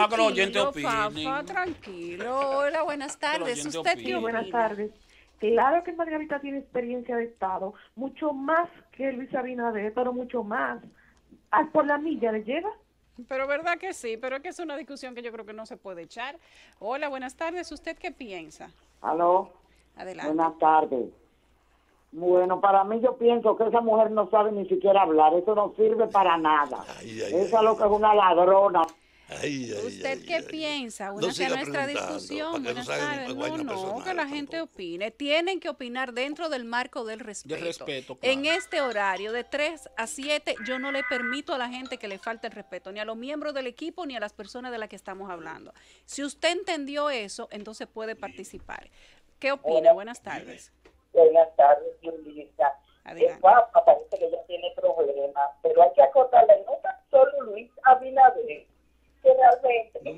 a que los oyentes opinen. Fafa, tranquilo. Hola, buenas tardes. ¿Usted qué opina? Buenas tardes. Claro que Margarita tiene experiencia de Estado, mucho más que Luis Abinader, pero mucho más. Por la milla le lleva. Pero verdad que sí, pero es que es una discusión que yo creo que no se puede echar. Hola, buenas tardes. ¿Usted qué piensa? Aló. Adelante. Buenas tardes. Bueno, para mí yo pienso que esa mujer no sabe ni siquiera hablar. Eso no sirve para nada. Esa lo que es una ladrona. ¿Usted qué piensa? Únase a nuestra discusión. Buenas tardes. No, que la gente opine. Tienen que opinar dentro del marco del respeto. Claro. En este horario de 3 a 7 yo no le permito a la gente que le falte el respeto, ni a los miembros del equipo, ni a las personas de las que estamos hablando. Si usted entendió eso, entonces puede participar. ¿Qué opina? Buenas tardes. Buenas tardes, Yulisa. Adelante. Parece que ella tiene problemas, pero hay que acotarle no tan solo Luis Abinader, que realmente no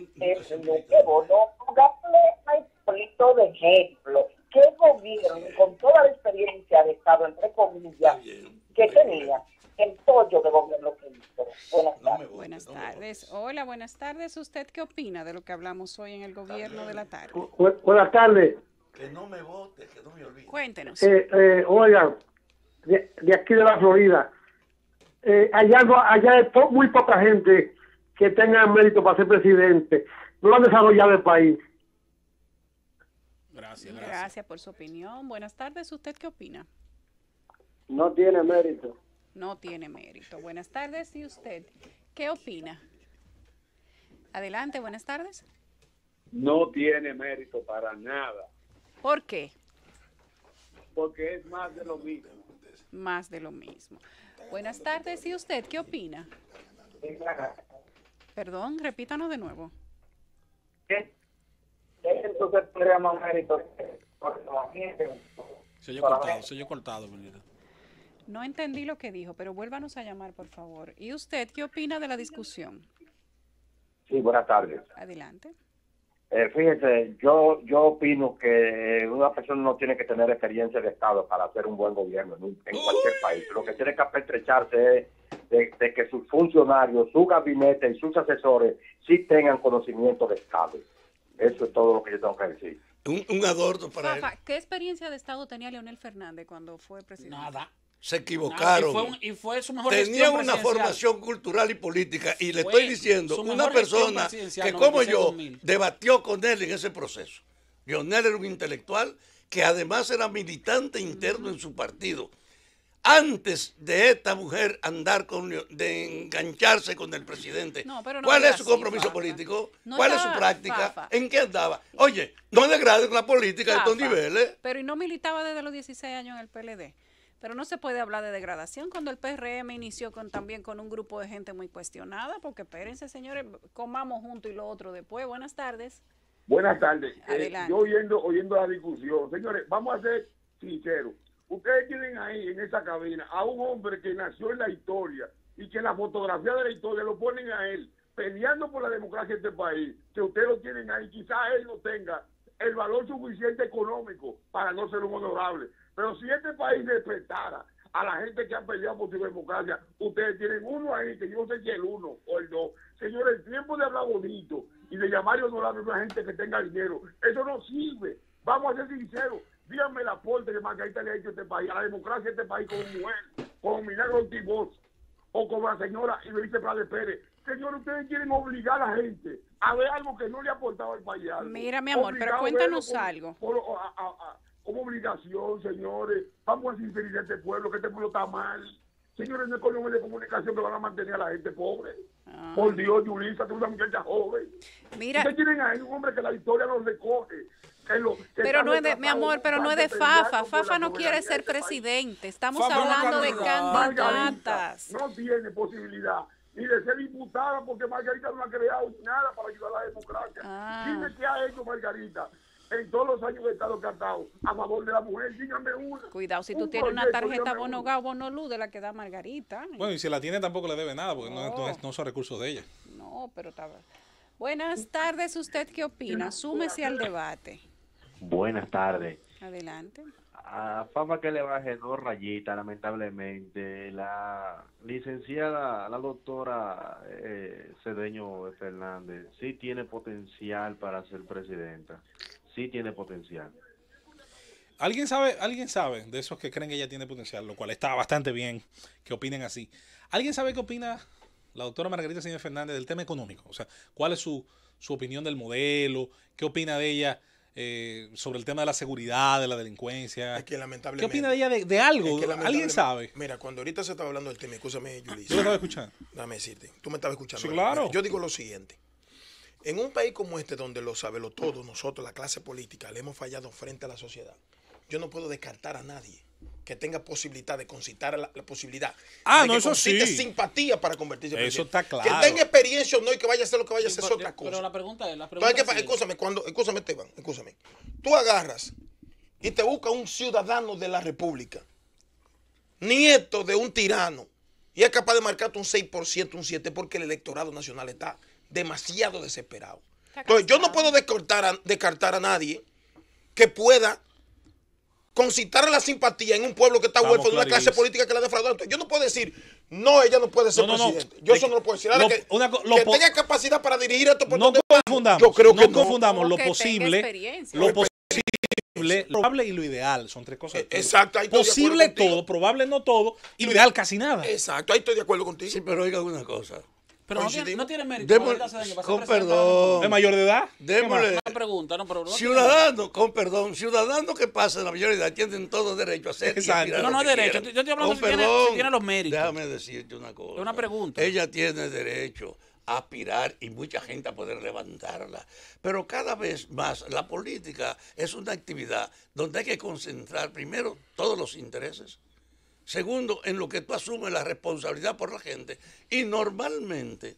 pongámosle a Hipólito de ejemplo, que el gobierno, con toda la experiencia de Estado, entre comillas, que tenía, el pollo de gobierno que hizo. Buenas tardes. Buenas tardes. Hola, buenas tardes. ¿Usted qué opina de lo que hablamos hoy en el gobierno de la tarde? Buenas tardes. Que no me vote, que no me olvide. Cuéntenos. Oigan, de aquí de la Florida, allá hay muy poca gente que tenga mérito para ser presidente. No han desarrollado el país. Gracias por su opinión. Buenas tardes. ¿Usted qué opina? No tiene mérito. No tiene mérito. Buenas tardes. ¿Y usted qué opina? Adelante, buenas tardes. No tiene mérito para nada. ¿Por qué? Porque es más de lo mismo. Más de lo mismo. Buenas tardes, ¿y usted qué opina? Perdón, repítanos de nuevo. Entonces podríamos mérito. Se oyó cortado, Benita. No entendí lo que dijo, pero vuélvanos a llamar, por favor. ¿Y usted qué opina de la discusión? Sí, buenas tardes. Adelante. Fíjese, yo opino que una persona no tiene que tener experiencia de Estado para hacer un buen gobierno en cualquier país. Lo que tiene que apertrecharse es de que sus funcionarios, su gabinete y sus asesores sí tengan conocimiento de Estado. Eso es todo lo que yo tengo que decir. Un adorno para él. Fafa, ¿qué experiencia de Estado tenía Leonel Fernández cuando fue presidente? Nada. Se equivocaron. Y fue su mejor Tenían una presidencial. formación cultural y política. Y le Fue estoy diciendo, su una mejor persona gestión presidencial, que como 96, yo 2000. debatió con él en ese proceso. Leonel era un intelectual que además era militante interno en su partido. Antes de esta mujer de engancharse con el presidente, No, pero no ¿cuál diga es su así, compromiso Fafa. político? No ¿Cuál es estaba- su práctica? Fafa. ¿En qué andaba? Oye, no degrades la política de estos Fafa, niveles. Pero y no militaba desde los 16 años en el PLD. Pero no se puede hablar de degradación cuando el PRM inició también con un grupo de gente muy cuestionada, porque espérense, señores, comamos junto y lo otro después. Buenas tardes. Buenas tardes. Adelante. Yo oyendo la discusión. Señores, vamos a ser sinceros. Ustedes tienen ahí en esa cabina a un hombre que nació en la historia y que en la fotografía de la historia lo ponen a él peleando por la democracia de este país, que ustedes lo tienen ahí. Quizás él no tenga el valor suficiente económico para no ser un honorable. Pero si este país respetara a la gente que ha peleado por su democracia, ustedes tienen uno ahí, que yo no sé si el uno o el dos. Señores, el tiempo de hablar bonito y de llamar honorable a una gente que tenga dinero, eso no sirve. Vamos a ser sinceros. Díganme el aporte que Margarita le ha hecho a este país, a la democracia de este país como mujer, como Milagro Ortiz o como la señora Iberice Prade Pérez. Señores, ustedes quieren obligar a la gente a ver algo que no le ha aportado al país. Mira, mi amor, pero Obligado a cuéntanos verlo algo. Como obligación, señores. Vamos a sinceridad de este pueblo, que este pueblo está mal. Señores, no es con los medios de comunicación que van a mantener a la gente pobre. Por Dios, Yulisa, tú eres una muchacha joven. Mira. Ustedes tienen ahí un hombre que la historia los recoge. Pero no es de, mi amor, pero no es de Fafa. Fafa no quiere ser presidente. Estamos Fafa no hablando de candidatas. candidatas. No tiene posibilidad ni de ser diputada porque Margarita no ha creado nada para ayudar a la democracia. Dime qué ha hecho Margarita en todos los años de Estado que ha estado a favor de la mujer. Dígame una. Cuidado, si tú tienes una tarjeta Bono Gao, Bono Luz de la que da Margarita. Bueno, y si la tiene tampoco le debe nada, porque no son recursos de ella. No, pero está bien. Buenas tardes, ¿usted qué opina? Súmese al debate. Buenas tardes. Adelante. A Fafa que le baje 2 rayitas, lamentablemente. La licenciada, la doctora Cedeño Fernández, sí tiene potencial para ser presidenta. Sí tiene potencial. ¿Alguien sabe de esos que creen que ella tiene potencial, lo cual está bastante bien que opinen así? ¿Alguien sabe qué opina la doctora Margarita Cedeño Fernández del tema económico? O sea, ¿cuál es su opinión del modelo? ¿Qué opina de ella sobre el tema de la seguridad, de la delincuencia? Es que lamentablemente, ¿Qué opina de ella de algo? Es que ¿Alguien sabe? Mira, cuando ahorita se estaba hablando del tema, escúchame, Yulisa. Yo lo estaba escuchando. Déjame decirte, tú me estabas escuchando. Sí, claro. Yo digo lo siguiente. En un país como este, donde lo sabemos todos, nosotros, la clase política, le hemos fallado frente a la sociedad, yo no puedo descartar a nadie que tenga posibilidad de concitar la posibilidad de no, que eso concite sí. simpatía para convertirse en Eso presidente. está claro. Que tenga experiencia o no y que vaya a hacer lo que vaya a hacer es otra cosa. Pero la pregunta es... Escúchame, Esteban, escúchame. Tú agarras y te buscas un ciudadano de la República, nieto de un tirano, y es capaz de marcarte un 6%, un 7%, porque el electorado nacional está demasiado desesperado. Entonces, yo no puedo descartar a nadie que pueda concitar la simpatía en un pueblo que está huérfano de una clase política que la ha defraudado. Entonces, yo no puedo decir, no, ella no puede ser presidente. Yo eso no lo puedo decir. Ahora, que tenga capacidad para dirigir esto por donde confundamos. yo creo que no confundamos lo posible, lo probable y lo ideal. Son tres cosas. Exacto. Ahí estoy posible de acuerdo todo, probable no todo, y lo ideal casi nada. Exacto, ahí estoy de acuerdo contigo. Sí, pero oiga una cosa. Pero no tiene mérito. Con perdón. ¿De mayor de edad? Démosle. Una pregunta, no, pero ciudadanos, con perdón, ciudadanos que pasan la mayoría de edad tienen todo derecho a hacer. No es derecho. Yo estoy hablando si tiene los méritos. Déjame decirte una cosa. Es una pregunta. Ella tiene derecho a aspirar y mucha gente a poder levantarla. Pero cada vez más la política es una actividad donde hay que concentrar primero todos los intereses. Segundo, en lo que tú asumes la responsabilidad por la gente. Y normalmente,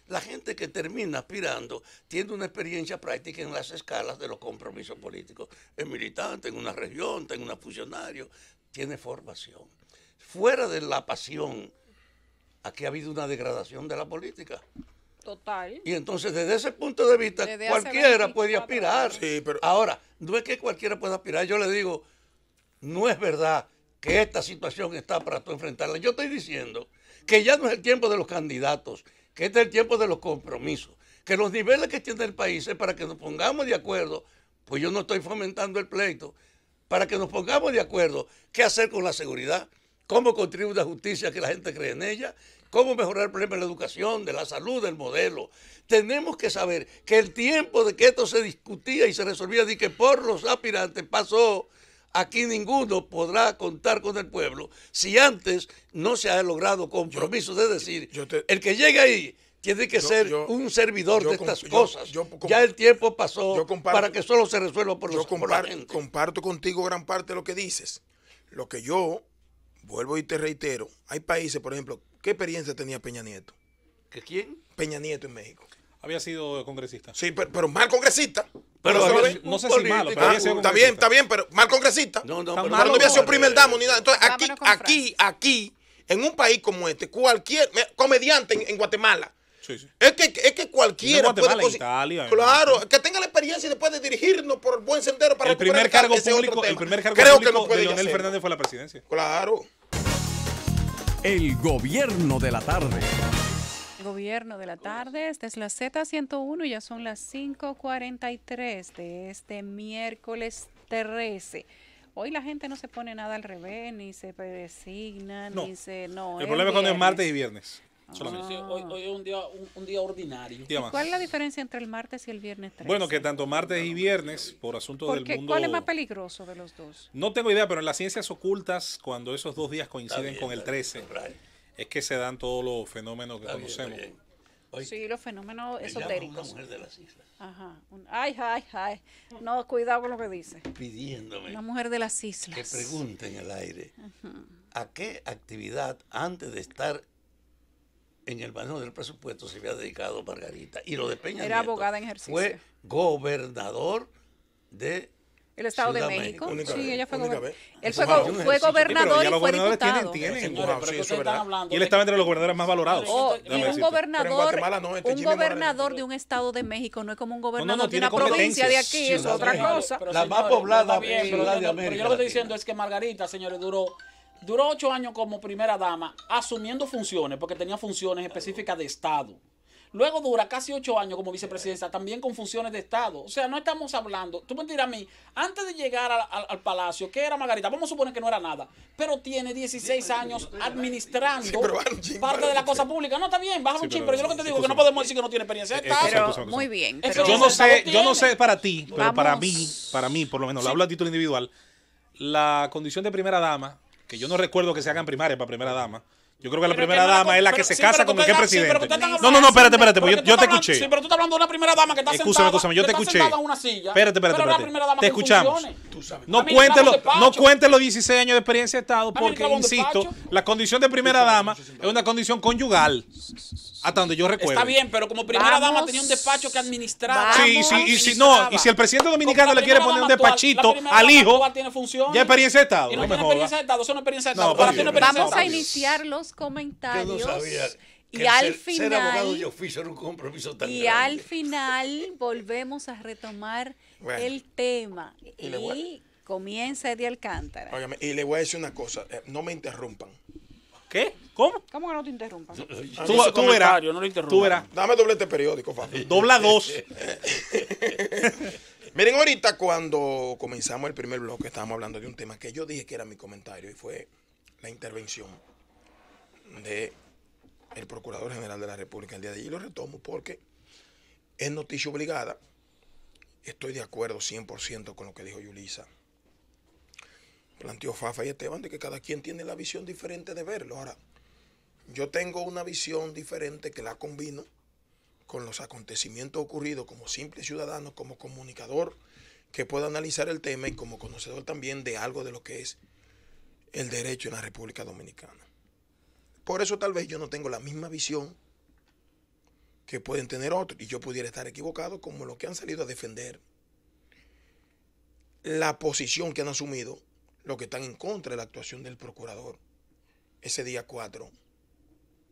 la gente que termina aspirando tiene una experiencia práctica en las escalas de los compromisos políticos. Es militante en una región, en una funcionario, tiene formación. Fuera de la pasión, aquí ha habido una degradación de la política. Total. Y entonces, desde ese punto de vista, Desde cualquiera puede aspirar. Sí, pero Ahora, no es que cualquiera pueda aspirar. Yo le digo, no es verdad que esta situación está para tú enfrentarla. Yo estoy diciendo que ya no es el tiempo de los candidatos, que este es el tiempo de los compromisos, que los niveles que tiene el país es para que nos pongamos de acuerdo, pues yo no estoy fomentando el pleito, para que nos pongamos de acuerdo qué hacer con la seguridad, cómo contribuir a la justicia, que la gente cree en ella, cómo mejorar el problema de la educación, de la salud, del modelo. Tenemos que saber que el tiempo de que esto se discutía y se resolvía de que por los aspirantes pasó. Aquí ninguno podrá contar con el pueblo si antes no se ha logrado compromiso de decir, el que llegue ahí tiene que ser un servidor de estas cosas. Ya el tiempo pasó para que solo se resuelva por la gente. Comparto contigo gran parte de lo que dices. Lo que yo vuelvo y te reitero, hay países, por ejemplo, ¿qué experiencia tenía Peña Nieto? ¿Que quién? Peña Nieto en México. Había sido congresista. Sí, pero mal congresista. Pero no sé si malo, pero había sido está bien, pero mal congresista. No, pero no había sido primer damo ni nada. Entonces, aquí, en un país como este, cualquier comediante en Guatemala, es que cualquiera puede Italia, claro, que tenga la experiencia y después de dirigirnos por el buen sendero para el primer cargo público, creo que no puede de Leonel Fernández fue la presidencia. Claro. El gobierno de la tarde. Gobierno de la tarde, esta es la Z101 y ya son las 5:43 de este miércoles 13. Hoy la gente no se pone nada al revés, ni se resigna, ni se... No, el problema es cuando es martes y viernes. Sí, hoy es un día ordinario. ¿Cuál es la diferencia entre el martes y el viernes 13? Bueno, que tanto martes y viernes, por asuntos del mundo... ¿Cuál es más peligroso de los dos? No tengo idea, pero en las ciencias ocultas, cuando esos dos días coinciden con el 13... es que se dan todos los fenómenos que conocemos. Sí, los fenómenos esotéricos. Una mujer de las islas. Ajá. Ay. No, cuidado con lo que dice. Pidiéndome. Una mujer de las islas. Que pregunte en el aire. ¿A qué actividad antes de estar en el manejo del presupuesto se había dedicado Margarita? Y lo de Peña Era Nieto abogada en ejercicio. Fue gobernador de el Estado de Ciudad México. México. Sí, ella fue gobernador. Él fue gobernador y fue diputado. Y él estaba entre los gobernadores más valorados. Y un gobernador de un Estado de México no es como un gobernador de una provincia de aquí, es otra cosa. La más poblada Ciudad de América. Pero yo lo que estoy diciendo es que Margarita, señores, duró 8 años como primera dama asumiendo funciones, porque tenía funciones específicas de Estado. Luego dura casi 8 años como vicepresidenta, también con funciones de Estado. O sea, no estamos hablando, tú me dirás a mí, antes de llegar al palacio, ¿qué era Margarita? Vamos a suponer que no era nada, pero tiene 16 años administrando parte de la cosa pública. No, está bien, baja un chin, pero yo lo que te digo es que no podemos decir que no tiene experiencia de Estado. Pero, muy bien. Yo no sé para ti, pero para mí, por lo menos, lo hablo a título individual, la condición de primera dama, que yo no recuerdo que se hagan primarias para primera dama. Yo creo que la primera dama es la que se casa con el que es presidente. No, espérate, porque yo te escuché. Sí, pero tú estás hablando de una primera dama que está sentada. Yo te escuché. En una silla. Espérate. Te escuchamos. No cuentes los 16 años de experiencia de Estado porque, insisto, la condición de primera dama es una condición conyugal. Hasta donde yo recuerdo. Está bien, pero como primera dama tenía un despacho que administraba. Sí, y si el presidente dominicano le quiere poner un despachito al hijo, ya experiencia de Estado. No tiene experiencia de Estado, eso no es experiencia de Estado. Vamos a iniciar los comentarios. Yo no sabía y al final, ser abogado de oficio era un compromiso tan grande. Al final volvemos a retomar el tema y comienza Eddie Alcántara. Óigame, y le voy a decir una cosa, no me interrumpan. ¿Qué? ¿Cómo? ¿Cómo que no te interrumpan? Tú verás. Dame doblete periódico, favor. Dobla 2. Miren, ahorita cuando comenzamos el primer bloque estábamos hablando de un tema que yo dije que era mi comentario y fue la intervención de el Procurador General de la República el día de ayer. Y lo retomo porque es noticia obligada. Estoy de acuerdo 100% con lo que dijo Yulisa. Planteó Fafa y Esteban de que cada quien tiene la visión diferente de verlo. Ahora, yo tengo una visión diferente que la combino con los acontecimientos ocurridos como simple ciudadano, como comunicador que pueda analizar el tema y como conocedor también de algo de lo que es el derecho en la República Dominicana. Por eso tal vez yo no tengo la misma visión que pueden tener otros, y yo pudiera estar equivocado, como los que han salido a defender la posición que han asumido los que están en contra de la actuación del procurador ese día 4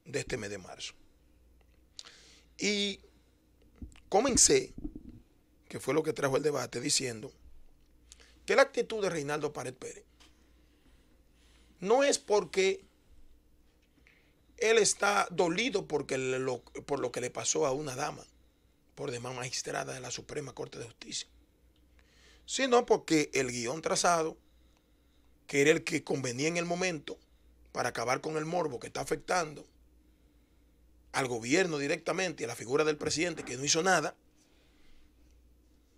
de este mes de marzo. Y comencé, que fue lo que trajo el debate, diciendo que la actitud de Reinaldo Pared Pérez no es porque él está dolido por lo que le pasó a una dama, por demás magistrada de la Suprema Corte de Justicia, sino porque el guión trazado, que era el que convenía en el momento para acabar con el morbo que está afectando al gobierno directamente y a la figura del presidente, que no hizo nada,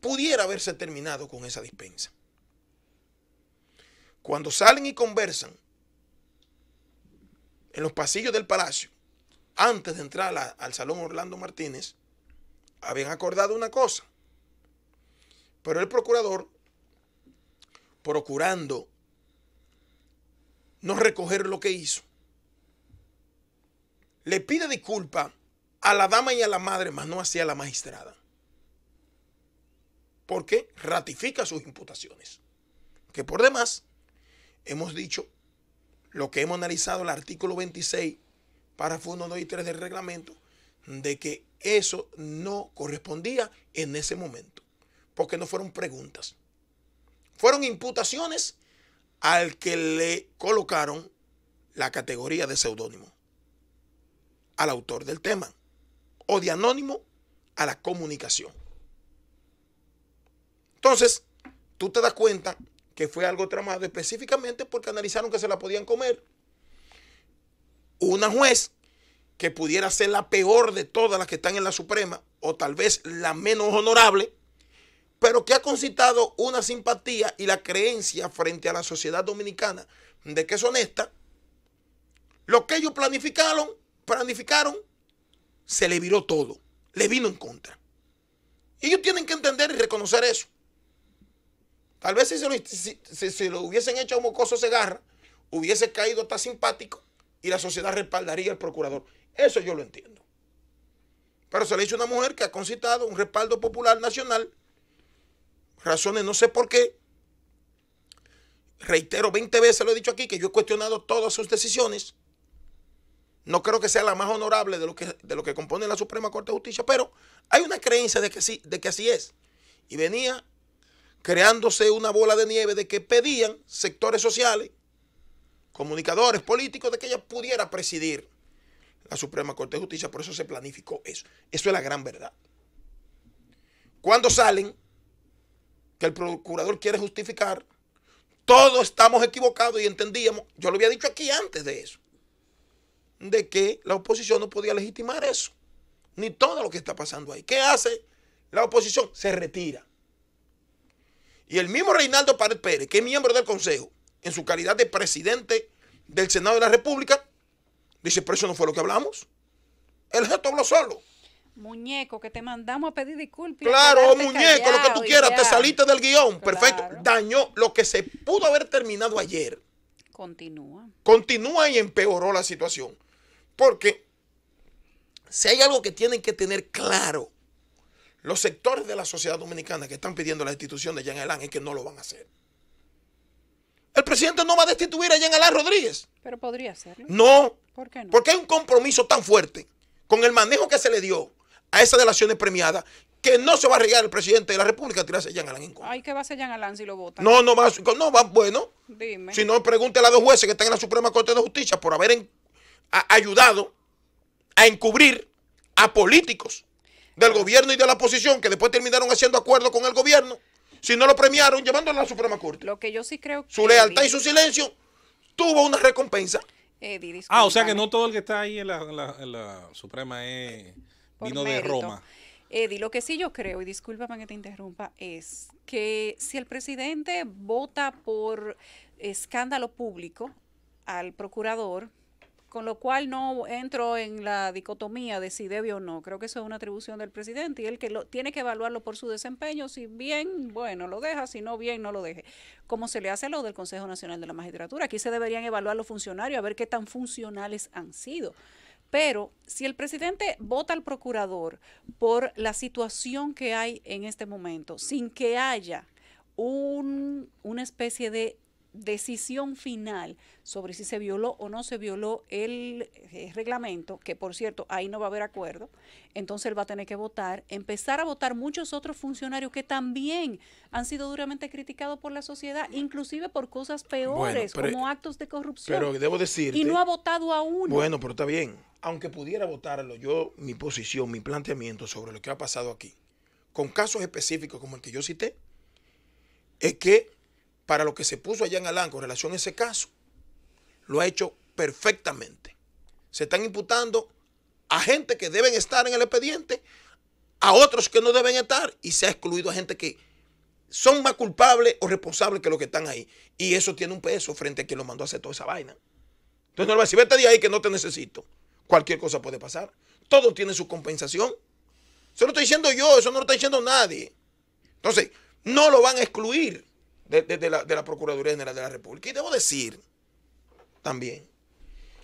pudiera haberse terminado con esa dispensa. Cuando salen y conversan en los pasillos del Palacio, antes de entrar al Salón Orlando Martínez, habían acordado una cosa. Pero el procurador, procurando no recoger lo que hizo, le pide disculpas a la dama y a la madre, mas no hacia la magistrada, porque ratifica sus imputaciones. Que por demás, hemos dicho lo que hemos analizado el artículo 26, párrafo 1, 2 y 3 del reglamento, de que eso no correspondía en ese momento, porque no fueron preguntas, fueron imputaciones al que le colocaron la categoría de seudónimo al autor del tema, o de anónimo a la comunicación. Entonces, tú te das cuenta que fue algo tramado específicamente porque analizaron que se la podían comer. Una juez que pudiera ser la peor de todas las que están en la Suprema, o tal vez la menos honorable, pero que ha concitado una simpatía y la creencia frente a la sociedad dominicana de que es honesta. Lo que ellos planificaron, se le viró todo, le vino en contra. Y ellos tienen que entender y reconocer eso. Tal vez si lo hubiesen hecho a Mocoso Segarra, hubiese caído hasta simpático y la sociedad respaldaría al procurador. Eso yo lo entiendo. Pero se le hizo una mujer que ha concitado un respaldo popular nacional. Razones no sé por qué. Reitero 20 veces, lo he dicho aquí, que yo he cuestionado todas sus decisiones. No creo que sea la más honorable de lo que compone la Suprema Corte de Justicia, pero hay una creencia de que así es. Y venía creándose una bola de nieve de que pedían sectores sociales, comunicadores, políticos, de que ella pudiera presidir la Suprema Corte de Justicia. Por eso se planificó eso. Eso es la gran verdad. Cuando salen, que el procurador quiere justificar, todos estamos equivocados y entendíamos, yo lo había dicho aquí antes de eso, de que la oposición no podía legitimar eso, ni todo lo que está pasando ahí. ¿Qué hace la oposición? Se retira. Y el mismo Reinaldo Pared Pérez, que es miembro del Consejo, en su calidad de presidente del Senado de la República, dice, pero eso no fue lo que hablamos. El gesto habló solo. Muñeco, que te mandamos a pedir disculpas. Claro, muñeco, lo que tú quieras, te saliste del guión. Claro. Perfecto. Dañó lo que se pudo haber terminado ayer. Continúa y empeoró la situación. Porque si hay algo que tienen que tener claro los sectores de la sociedad dominicana que están pidiendo la destitución de Jean Alain, es que no lo van a hacer. El presidente no va a destituir a Jean Alain Rodríguez. Pero podría hacerlo. No. ¿Por qué no? Porque hay un compromiso tan fuerte con el manejo que se le dio a esas delaciones premiadas que no se va a arriesgar el presidente de la República a tirarse a Jean Alain en contra. Ay, ¿qué va a hacer Jean Alain si lo votan? No va, bueno. Dime. Si no, pregúntele a los jueces que están en la Suprema Corte de Justicia por haber ayudado a encubrir a políticos del gobierno y de la oposición que después terminaron haciendo acuerdos con el gobierno. Si no lo premiaron, llevándolo a la Suprema Corte. Lo que yo sí creo que su lealtad y su silencio tuvo una recompensa. O sea que no todo el que está ahí en la Suprema vino de Roma. Eddie, lo que sí yo creo, y discúlpame que te interrumpa, es que si el presidente vota por escándalo público al procurador, con lo cual no entro en la dicotomía de si debe o no. Creo que eso es una atribución del presidente y él que tiene que evaluarlo por su desempeño. Si bien, bueno, lo deja, si no bien, no lo deje. Como se le hace a lo del Consejo Nacional de la Magistratura. Aquí se deberían evaluar los funcionarios a ver qué tan funcionales han sido. Pero si el presidente vota al procurador por la situación que hay en este momento, sin que haya una especie de decisión final sobre si se violó o no se violó el reglamento, que por cierto ahí no va a haber acuerdo, entonces él va a tener que empezar a votar muchos otros funcionarios que también han sido duramente criticados por la sociedad, inclusive por cosas peores, como actos de corrupción. Pero debo decirte, y no ha votado a uno. Bueno, pero está bien. Aunque pudiera votarlo, mi posición, mi planteamiento sobre lo que ha pasado aquí, con casos específicos como el que yo cité, es que para lo que se puso allá en Alán con relación a ese caso, lo ha hecho perfectamente. Se están imputando a gente que deben estar en el expediente, a otros que no deben estar, y se ha excluido a gente que son más culpables o responsables que los que están ahí. Y eso tiene un peso frente a quien lo mandó a hacer toda esa vaina. Entonces no le va a decir, vete de ahí que no te necesito. Cualquier cosa puede pasar. Todo tiene su compensación. Eso lo estoy diciendo yo, eso no lo está diciendo nadie. Entonces, no lo van a excluir de la Procuraduría General de la República. Y debo decir también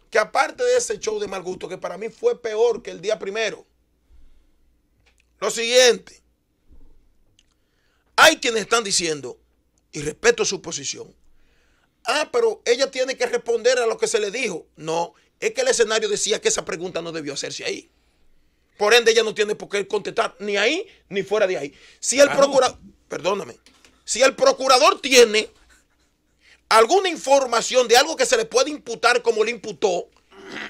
que aparte de ese show de mal gusto, que para mí fue peor que el día primero, lo siguiente, hay quienes están diciendo, y respeto su posición, pero ella tiene que responder a lo que se le dijo. No, es que el escenario decía que esa pregunta no debió hacerse ahí. Por ende, ella no tiene por qué contestar ni ahí ni fuera de ahí. Si el procurador, perdóname, si el procurador tiene alguna información de algo que se le puede imputar como le imputó,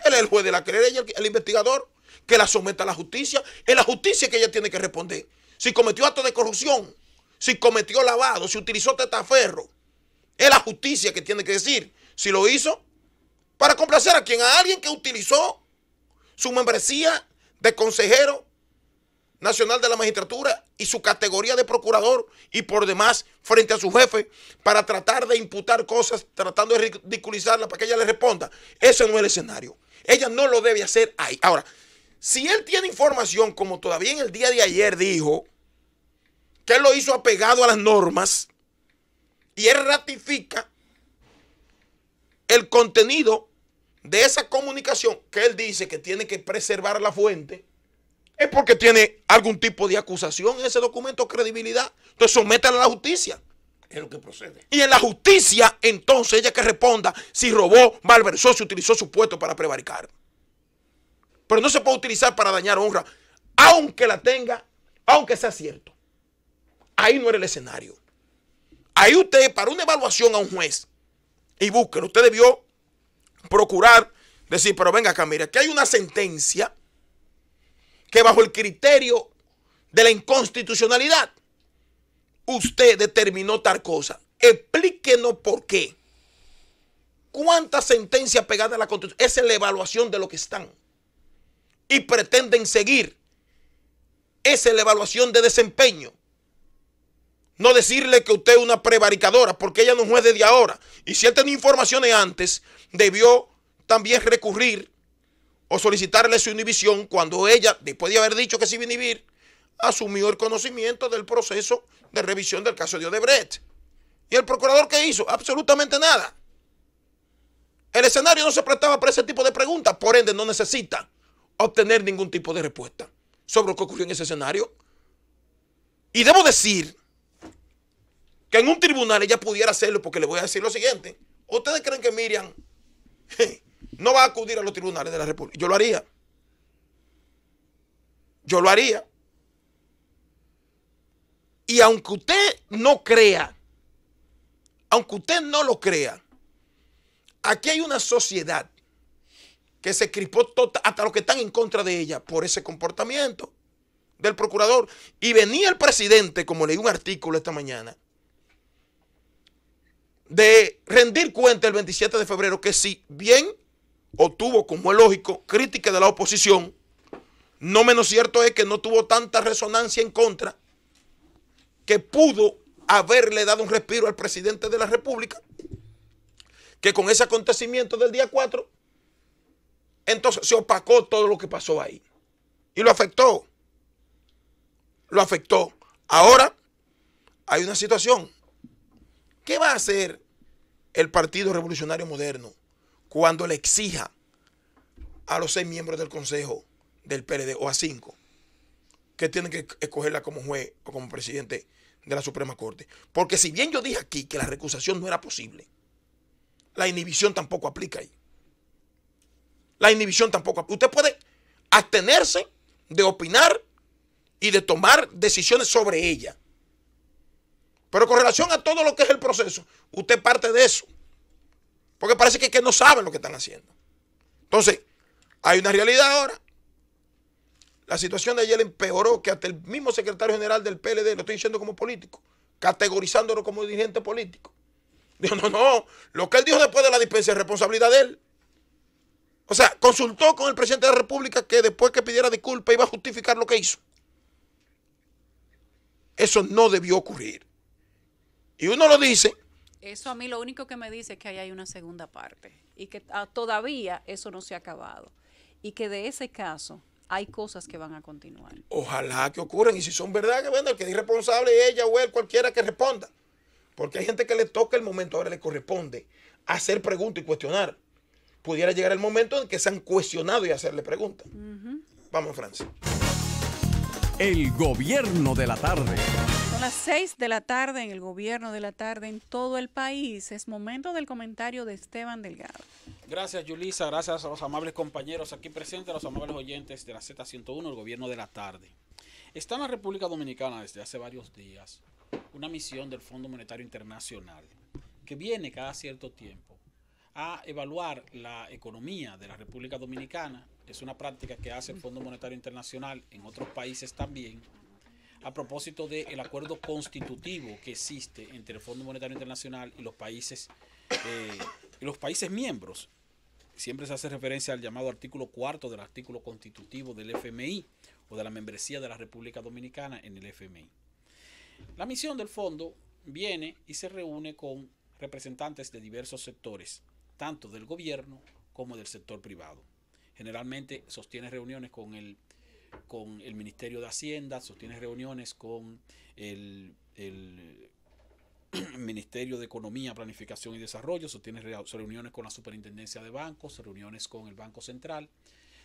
él es el juez de la querella, el investigador, que la someta a la justicia. Es la justicia que ella tiene que responder. Si cometió actos de corrupción, si cometió lavado, si utilizó testaferro, es la justicia que tiene que decir si lo hizo para complacer a quien, a alguien que utilizó su membresía de consejero nacional de la magistratura y su categoría de procurador y por demás frente a su jefe para tratar de imputar cosas, tratando de ridiculizarla para que ella le responda. Ese no es el escenario. Ella no lo debe hacer ahí. Ahora, si él tiene información, como todavía en el día de ayer dijo, que él lo hizo apegado a las normas y él ratifica el contenido de esa comunicación que él dice que tiene que preservar la fuente, es porque tiene algún tipo de acusación en ese documento, credibilidad. Entonces sométala a la justicia. Es lo que procede. Y en la justicia, entonces ella que responda si robó, malversó, si utilizó su puesto para prevaricar. Pero no se puede utilizar para dañar honra, aunque la tenga, aunque sea cierto. Ahí no era el escenario. Ahí usted, para una evaluación a un juez, y búsquelo, usted debió procurar decir, pero venga acá, mire, que hay una sentencia que bajo el criterio de la inconstitucionalidad usted determinó tal cosa. Explíquenos por qué. ¿Cuántas sentencias pegadas a la Constitución? Esa es la evaluación de lo que están. Y pretenden seguir. Esa es la evaluación de desempeño. No decirle que usted es una prevaricadora, porque ella no es juez desde ahora. Y si él tenía informaciones antes, debió también recurrir o solicitarle su inhibición cuando ella, después de haber dicho que se iba a inhibir, asumió el conocimiento del proceso de revisión del caso de Odebrecht. ¿Y el procurador qué hizo? Absolutamente nada. El escenario no se prestaba para ese tipo de preguntas, por ende no necesita obtener ningún tipo de respuesta sobre lo que ocurrió en ese escenario. Y debo decir que en un tribunal ella pudiera hacerlo, porque le voy a decir lo siguiente. ¿Ustedes creen que Miriam no va a acudir a los tribunales de la República? Yo lo haría. Yo lo haría. Y aunque usted no crea, aunque usted no lo crea, aquí hay una sociedad que se crispó hasta los que están en contra de ella por ese comportamiento del procurador. Y venía el presidente, como leí un artículo esta mañana, de rendir cuenta el 27 de febrero que si bien obtuvo, como es lógico, crítica de la oposición, no menos cierto es que no tuvo tanta resonancia en contra que pudo haberle dado un respiro al presidente de la República, que con ese acontecimiento del día 4 Entonces se opacó todo lo que pasó ahí. Y lo afectó. Lo afectó. Ahora hay una situación. ¿Qué va a hacer el Partido Revolucionario Moderno cuando le exija a los 6 miembros del Consejo del PLD o a 5 que tienen que escogerla como juez o como presidente de la Suprema Corte? Porque si bien yo dije aquí que la recusación no era posible, la inhibición tampoco aplica ahí. La inhibición tampoco aplica. Usted puede abstenerse de opinar y de tomar decisiones sobre ella. Pero con relación a todo lo que es el proceso, usted parte de eso. Porque parece que no saben lo que están haciendo. Entonces, hay una realidad ahora. La situación de ayer empeoró, que hasta el mismo secretario general del PLD, lo estoy diciendo como político, categorizándolo como dirigente político. Dijo, no, lo que él dijo después de la dispensa es responsabilidad de él. O sea, consultó con el presidente de la República que después que pidiera disculpas iba a justificar lo que hizo. Eso no debió ocurrir. Y uno lo dice. Eso a mí lo único que me dice es que ahí hay una segunda parte y que todavía eso no se ha acabado y que de ese caso hay cosas que van a continuar. Ojalá que ocurran, y si son verdad, que bueno, el que es irresponsable ella o él, cualquiera que responda. Porque hay gente que le toca el momento, ahora le corresponde hacer preguntas y cuestionar. Pudiera llegar el momento en que sean cuestionados y hacerle preguntas. Vamos, Francia. El gobierno de la tarde. Son las 6 de la tarde en el gobierno de la tarde en todo el país. Es momento del comentario de Esteban Delgado. Gracias, Yulisa. Gracias a los amables compañeros aquí presentes, a los amables oyentes de la Z101, el gobierno de la tarde. Está en la República Dominicana desde hace varios días una misión del Fondo Monetario Internacional que viene cada cierto tiempo a evaluar la economía de la República Dominicana. Es una práctica que hace el Fondo Monetario Internacional en otros países también, a propósito del acuerdo constitutivo que existe entre el Fondo Monetario Internacional y los países miembros. Siempre se hace referencia al llamado artículo 4 del artículo constitutivo del FMI o de la membresía de la República Dominicana en el FMI. La misión del fondo viene y se reúne con representantes de diversos sectores, tanto del gobierno como del sector privado. Generalmente sostiene reuniones con el Ministerio de Hacienda, sostiene reuniones con el Ministerio de Economía, Planificación y Desarrollo, sostiene reuniones con la Superintendencia de Bancos, reuniones con el Banco Central,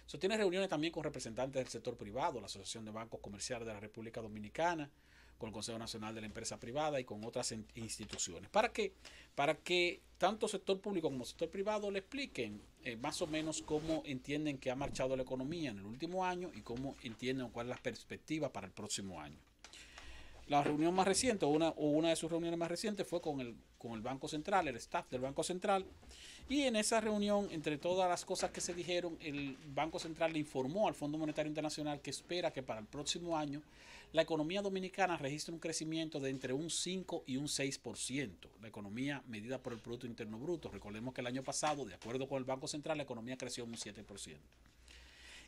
sostiene reuniones también con representantes del sector privado, la Asociación de Bancos Comerciales de la República Dominicana, con el Consejo Nacional de la Empresa Privada y con otras instituciones. ¿Para qué? Para que tanto sector público como sector privado le expliquen más o menos cómo entienden que ha marchado la economía en el último año y cómo entienden cuál es la perspectiva para el próximo año. La reunión más reciente, una de sus reuniones más recientes fue con el Banco Central, el staff del Banco Central, y en esa reunión, entre todas las cosas que se dijeron, el Banco Central le informó al Fondo Monetario Internacional que espera que para el próximo año la economía dominicana registre un crecimiento de entre un 5 y un 6%. La economía medida por el Producto Interno Bruto. Recordemos que el año pasado, de acuerdo con el Banco Central, la economía creció un 7%.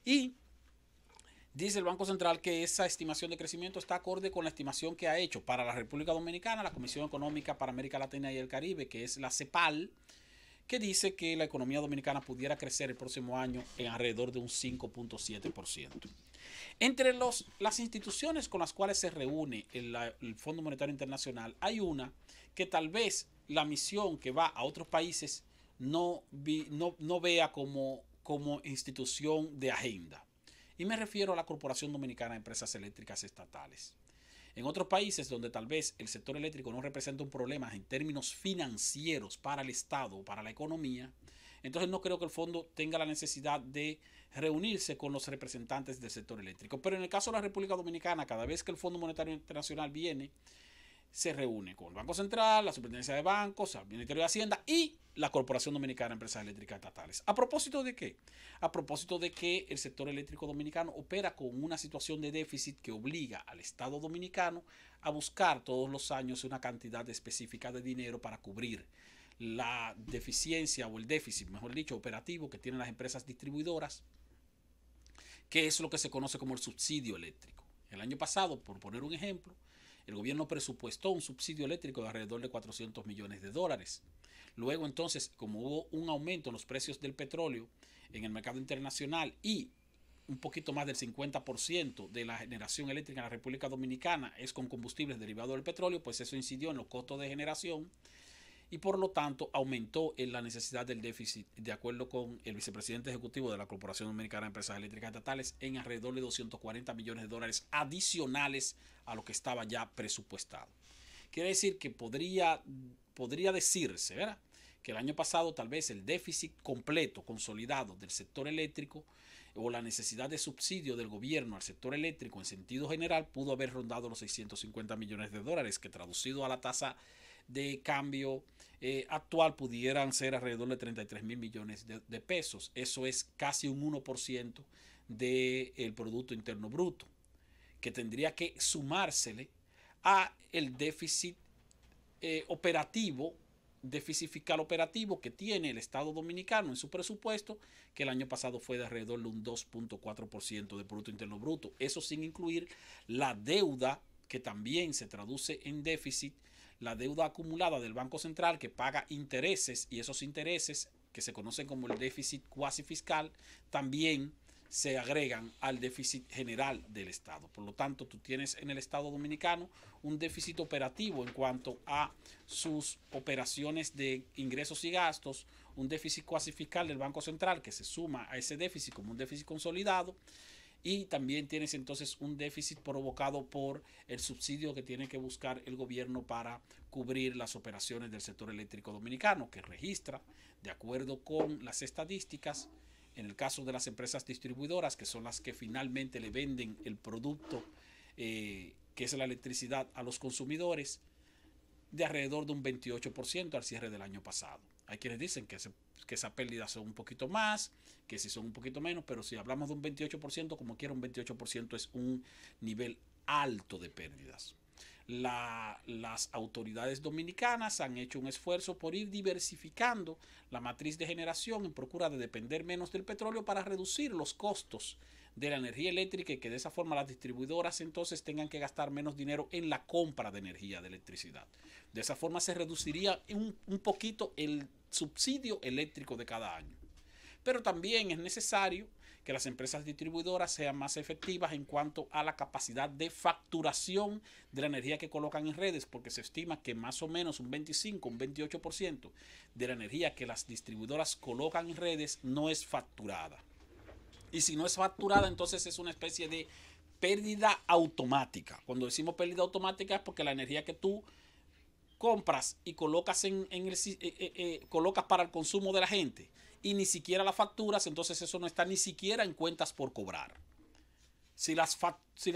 Y dice el Banco Central que esa estimación de crecimiento está acorde con la estimación que ha hecho para la República Dominicana la Comisión Económica para América Latina y el Caribe, que es la CEPAL, que dice que la economía dominicana pudiera crecer el próximo año en alrededor de un 5.7%. Entre las instituciones con las cuales se reúne el Fondo Monetario Internacional, hay una que tal vez la misión que va a otros países no vea como institución de agenda. Y me refiero a la Corporación Dominicana de Empresas Eléctricas Estatales. En otros países donde tal vez el sector eléctrico no representa un problema en términos financieros para el Estado o para la economía, entonces no creo que el fondo tenga la necesidad de reunirse con los representantes del sector eléctrico. Pero en el caso de la República Dominicana, cada vez que el Fondo Monetario Internacional viene, se reúne con el Banco Central, la Superintendencia de Bancos, el Ministerio de Hacienda y la Corporación Dominicana de Empresas Eléctricas Estatales. ¿A propósito de qué? A propósito de que el sector eléctrico dominicano opera con una situación de déficit que obliga al Estado dominicano a buscar todos los años una cantidad específica de dinero para cubrir la deficiencia o el déficit, mejor dicho, operativo que tienen las empresas distribuidoras, que es lo que se conoce como el subsidio eléctrico. El año pasado, por poner un ejemplo, el gobierno presupuestó un subsidio eléctrico de alrededor de $400 millones. Luego entonces, como hubo un aumento en los precios del petróleo en el mercado internacional y un poquito más del 50% de la generación eléctrica en la República Dominicana es con combustibles derivados del petróleo, pues eso incidió en los costos de generación y por lo tanto aumentó en la necesidad del déficit, de acuerdo con el vicepresidente ejecutivo de la Corporación Dominicana de Empresas Eléctricas Estatales, en alrededor de $240 millones adicionales a lo que estaba ya presupuestado. Quiere decir que podría decirse, ¿verdad?, que el año pasado tal vez el déficit completo, consolidado del sector eléctrico o la necesidad de subsidio del gobierno al sector eléctrico en sentido general pudo haber rondado los $650 millones, que traducido a la tasa de cambio actual pudieran ser alrededor de 33 mil millones de pesos. Eso es casi un 1% del Producto Interno Bruto, que tendría que sumársele a el déficit déficit fiscal operativo que tiene el Estado Dominicano en su presupuesto, que el año pasado fue de alrededor de un 2.4% del Producto Interno Bruto. Eso sin incluir la deuda, que también se traduce en déficit, la deuda acumulada del Banco Central que paga intereses, y esos intereses, que se conocen como el déficit cuasi fiscal, también se agregan al déficit general del Estado. Por lo tanto, tú tienes en el Estado Dominicano un déficit operativo en cuanto a sus operaciones de ingresos y gastos, un déficit cuasi fiscal del Banco Central que se suma a ese déficit como un déficit consolidado, y también tienes entonces un déficit provocado por el subsidio que tiene que buscar el gobierno para cubrir las operaciones del sector eléctrico dominicano, que registra, de acuerdo con las estadísticas, en el caso de las empresas distribuidoras, que son las que finalmente le venden el producto, que es la electricidad, a los consumidores, de alrededor de un 28% al cierre del año pasado. Hay quienes dicen que esas pérdidas son un poquito más, que si son un poquito menos, pero si hablamos de un 28%, como quiera, un 28% es un nivel alto de pérdidas. Las autoridades dominicanas han hecho un esfuerzo por ir diversificando la matriz de generación en procura de depender menos del petróleo para reducir los costos de la energía eléctrica y que de esa forma las distribuidoras entonces tengan que gastar menos dinero en la compra de energía, de electricidad. De esa forma se reduciría un poquito el subsidio eléctrico de cada año. Pero también es necesario que las empresas distribuidoras sean más efectivas en cuanto a la capacidad de facturación de la energía que colocan en redes, porque se estima que más o menos un 25, un 28% de la energía que las distribuidoras colocan en redes no es facturada. Y si no es facturada, entonces es una especie de pérdida automática. Cuando decimos pérdida automática es porque la energía que tú compras y colocas colocas para el consumo de la gente y ni siquiera la facturas, entonces eso no está ni siquiera en cuentas por cobrar. Si la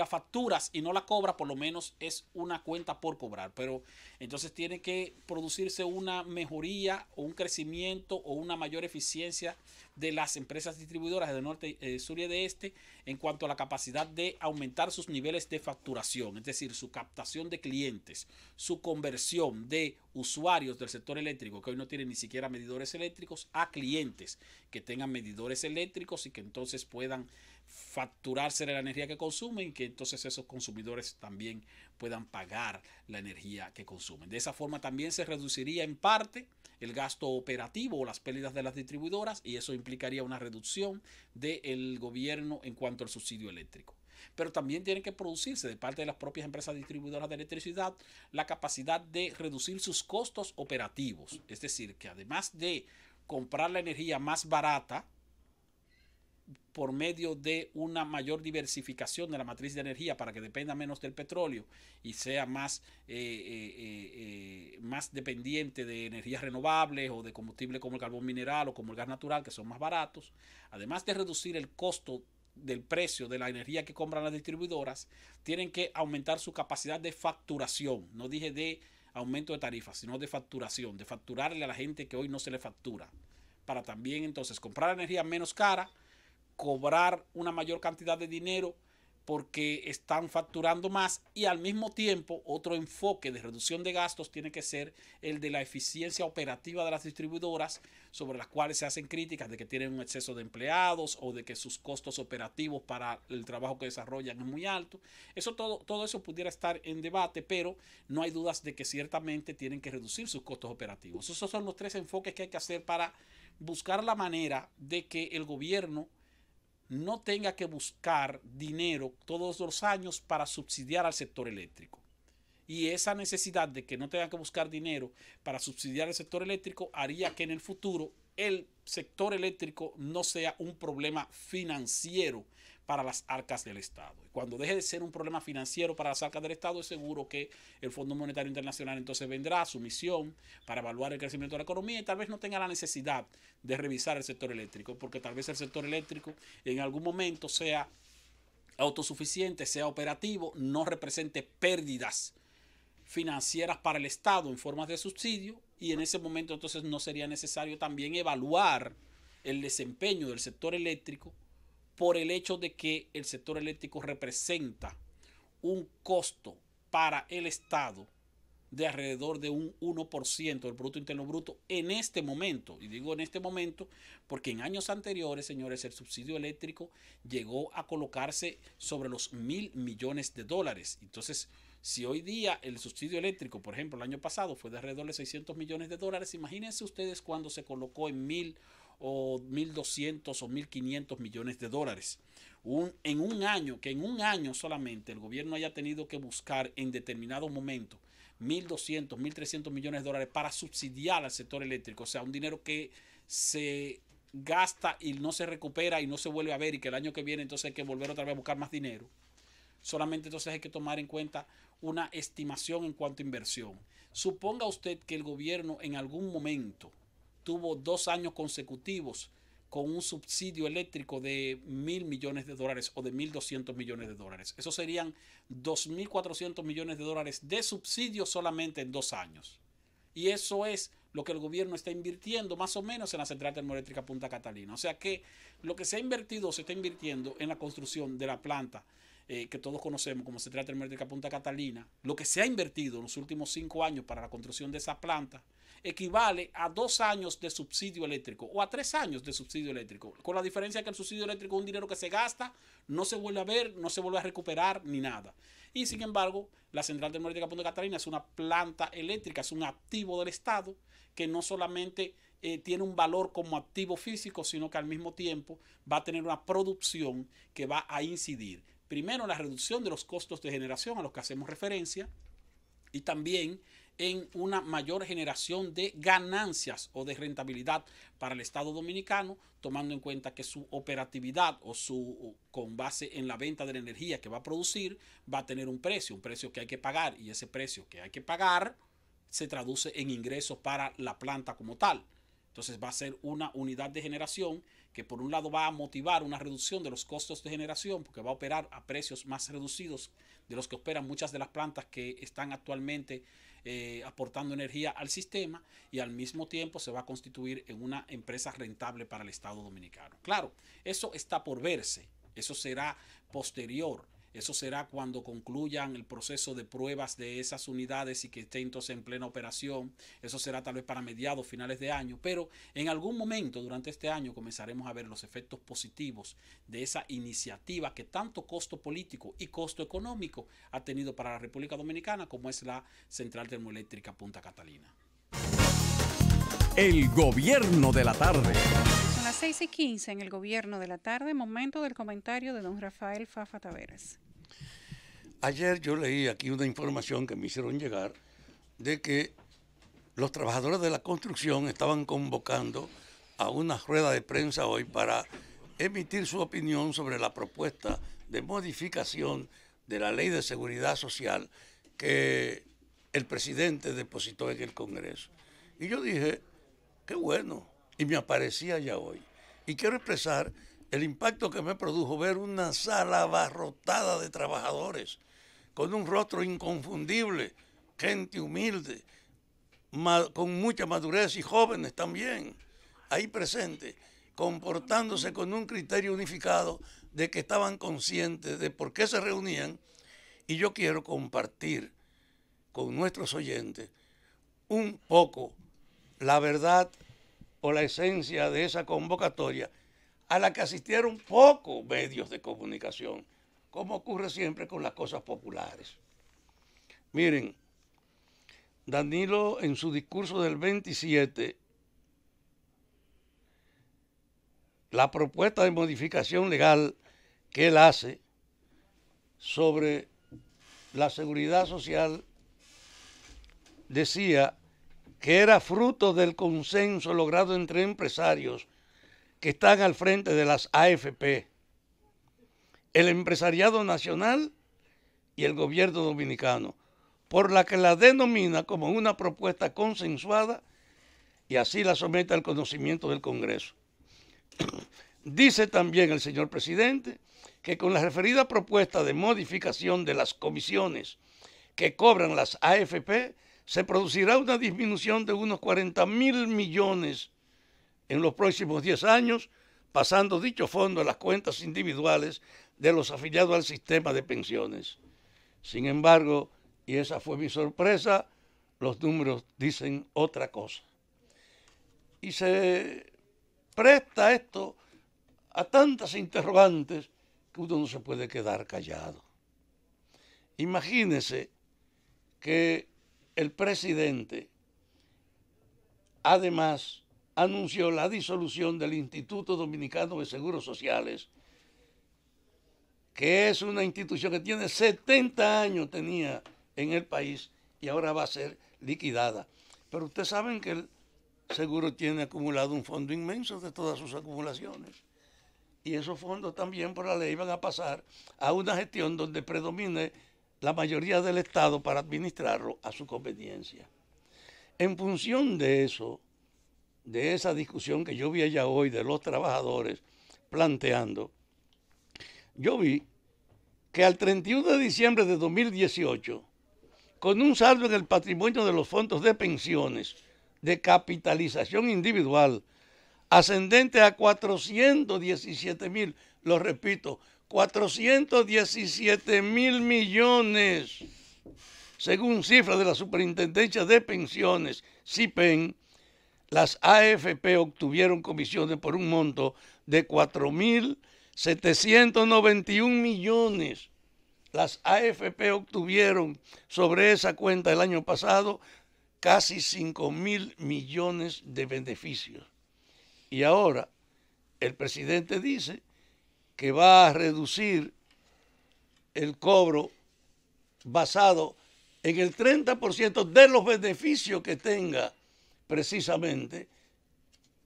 facturas y no la cobras, por lo menos es una cuenta por cobrar. Pero entonces tiene que producirse una mejoría o un crecimiento o una mayor eficiencia de las empresas distribuidoras de norte, sur y de este en cuanto a la capacidad de aumentar sus niveles de facturación, es decir, su captación de clientes, su conversión de usuarios del sector eléctrico que hoy no tienen ni siquiera medidores eléctricos a clientes que tengan medidores eléctricos y que entonces puedan facturarse la energía que consumen y que entonces esos consumidores también puedan pagar la energía que consumen. De esa forma también se reduciría en parte el gasto operativo o las pérdidas de las distribuidoras y eso implicaría una reducción del gobierno en cuanto al subsidio eléctrico. Pero también tiene que producirse de parte de las propias empresas distribuidoras de electricidad la capacidad de reducir sus costos operativos. Es decir, que además de comprar la energía más barata, por medio de una mayor diversificación de la matriz de energía para que dependa menos del petróleo y sea más dependiente de energías renovables o de combustibles como el carbón mineral o como el gas natural, que son más baratos, además de reducir el costo del precio de la energía que compran las distribuidoras, tienen que aumentar su capacidad de facturación. No dije de aumento de tarifas, sino de facturación, de facturarle a la gente que hoy no se le factura, para también entonces comprar energía menos cara, cobrar una mayor cantidad de dinero porque están facturando más, y al mismo tiempo otro enfoque de reducción de gastos tiene que ser el de la eficiencia operativa de las distribuidoras, sobre las cuales se hacen críticas de que tienen un exceso de empleados o de que sus costos operativos para el trabajo que desarrollan es muy alto. Todo eso pudiera estar en debate, pero no hay dudas de que ciertamente tienen que reducir sus costos operativos. Esos son los 3 enfoques que hay que hacer para buscar la manera de que el gobierno no tenga que buscar dinero todos los años para subsidiar al sector eléctrico. Y esa necesidad de que no tenga que buscar dinero para subsidiar el sector eléctrico haría que en el futuro el sector eléctrico no sea un problema financiero para las arcas del Estado. Y cuando deje de ser un problema financiero para las arcas del Estado, es seguro que el Fondo Monetario Internacional entonces vendrá a su misión para evaluar el crecimiento de la economía, y tal vez no tenga la necesidad de revisar el sector eléctrico, porque tal vez el sector eléctrico en algún momento sea autosuficiente, sea operativo, no represente pérdidas financieras para el Estado en formas de subsidio, y en ese momento entonces no sería necesario también evaluar el desempeño del sector eléctrico, por el hecho de que el sector eléctrico representa un costo para el Estado de alrededor de un 1% del Producto Interno Bruto en este momento. Y digo en este momento porque en años anteriores, señores, el subsidio eléctrico llegó a colocarse sobre los $1.000 millones. Entonces, si hoy día el subsidio eléctrico, por ejemplo, el año pasado fue de alrededor de $600 millones, imagínense ustedes cuando se colocó en 1.000 o 1.200 o 1.500 millones de dólares. En un año solamente el gobierno haya tenido que buscar en determinado momento 1.200, 1.300 millones de dólares para subsidiar al sector eléctrico. O sea, un dinero que se gasta y no se recupera y no se vuelve a ver, y que el año que viene entonces hay que volver otra vez a buscar más dinero. Solamente entonces hay que tomar en cuenta una estimación en cuanto a inversión. Suponga usted que el gobierno en algún momento tuvo 2 años consecutivos con un subsidio eléctrico de $1.000 millones o de $1.200 millones. Eso serían $2.400 millones de subsidio solamente en 2 años. Y eso es lo que el gobierno está invirtiendo más o menos en la central termoeléctrica Punta Catalina. O sea que lo que se está invirtiendo en la construcción de la planta que todos conocemos como central termoeléctrica Punta Catalina, lo que se ha invertido en los últimos 5 años para la construcción de esa planta, equivale a 2 años de subsidio eléctrico o a 3 años de subsidio eléctrico, con la diferencia que el subsidio eléctrico es un dinero que se gasta, no se vuelve a ver, no se vuelve a recuperar ni nada. Y sin embargo, la central termoeléctrica Punta Catalina es una planta eléctrica, es un activo del Estado que no solamente tiene un valor como activo físico, sino que al mismo tiempo va a tener una producción que va a incidir primero en la reducción de los costos de generación a los que hacemos referencia, y también en una mayor generación de ganancias o de rentabilidad para el Estado dominicano, tomando en cuenta que su operatividad con base en la venta de la energía que va a producir, va a tener un precio que hay que pagar, y ese precio que hay que pagar se traduce en ingresos para la planta como tal. Entonces va a ser una unidad de generación que por un lado va a motivar una reducción de los costos de generación, porque va a operar a precios más reducidos de los que operan muchas de las plantas que están actualmente aportando energía al sistema, y al mismo tiempo se va a constituir en una empresa rentable para el Estado dominicano. Claro, eso está por verse, eso será posterior. Eso será cuando concluyan el proceso de pruebas de esas unidades y que esté entonces en plena operación. Eso será tal vez para mediados, finales de año. Pero en algún momento durante este año comenzaremos a ver los efectos positivos de esa iniciativa que tanto costo político y costo económico ha tenido para la República Dominicana, como es la central termoeléctrica Punta Catalina. El gobierno de la tarde. Son las 6:15 en el gobierno de la tarde. Momento del comentario de don Rafael Fafa Taveras. Ayer yo leí aquí una información que me hicieron llegar de que los trabajadores de la construcción estaban convocando a una rueda de prensa hoy para emitir su opinión sobre la propuesta de modificación de la Ley de Seguridad Social que el presidente depositó en el Congreso. Y yo dije, qué bueno, y me aparecía ya hoy. Y quiero expresar el impacto que me produjo ver una sala abarrotada de trabajadores con un rostro inconfundible, gente humilde, con mucha madurez y jóvenes también, ahí presentes. comportándose con un criterio unificado de que estaban conscientes de por qué se reunían, y yo quiero compartir con nuestros oyentes un poco la verdad o la esencia de esa convocatoria a la que asistieron pocos medios de comunicación, como ocurre siempre con las cosas populares. Miren, Danilo en su discurso del 27, la propuesta de modificación legal que él hace sobre la seguridad social, decía que era fruto del consenso logrado entre empresarios que están al frente de las AFP, el empresariado nacional y el gobierno dominicano, por la que la denomina como una propuesta consensuada y así la somete al conocimiento del Congreso. Dice también el señor presidente que con la referida propuesta de modificación de las comisiones que cobran las AFP, se producirá una disminución de unos 40.000 millones en los próximos 10 años, pasando dicho fondo a las cuentas individuales de los afiliados al sistema de pensiones. Sin embargo, y esa fue mi sorpresa, los números dicen otra cosa. Y se presta esto a tantas interrogantes que uno no se puede quedar callado. Imagínese que el presidente además anunció la disolución del Instituto Dominicano de Seguros Sociales, que es una institución que tiene 70 años tenía en el país y ahora va a ser liquidada. Pero ustedes saben que el seguro tiene acumulado un fondo inmenso de todas sus acumulaciones. Y esos fondos también por la ley van a pasar a una gestión donde predomine la mayoría del Estado para administrarlo a su conveniencia. En función de eso, de esa discusión que yo vi allá hoy de los trabajadores planteando, yo vi que al 31 de diciembre de 2018, con un saldo en el patrimonio de los fondos de pensiones de capitalización individual ascendente a 417.000, lo repito, 417.000 millones, según cifras de la Superintendencia de Pensiones, SIPEN, las AFP obtuvieron comisiones por un monto de 4.791 millones. Las AFP obtuvieron sobre esa cuenta el año pasado casi 5.000 millones de beneficios. Y ahora el presidente dice que va a reducir el cobro basado en el 30% de los beneficios que tenga precisamente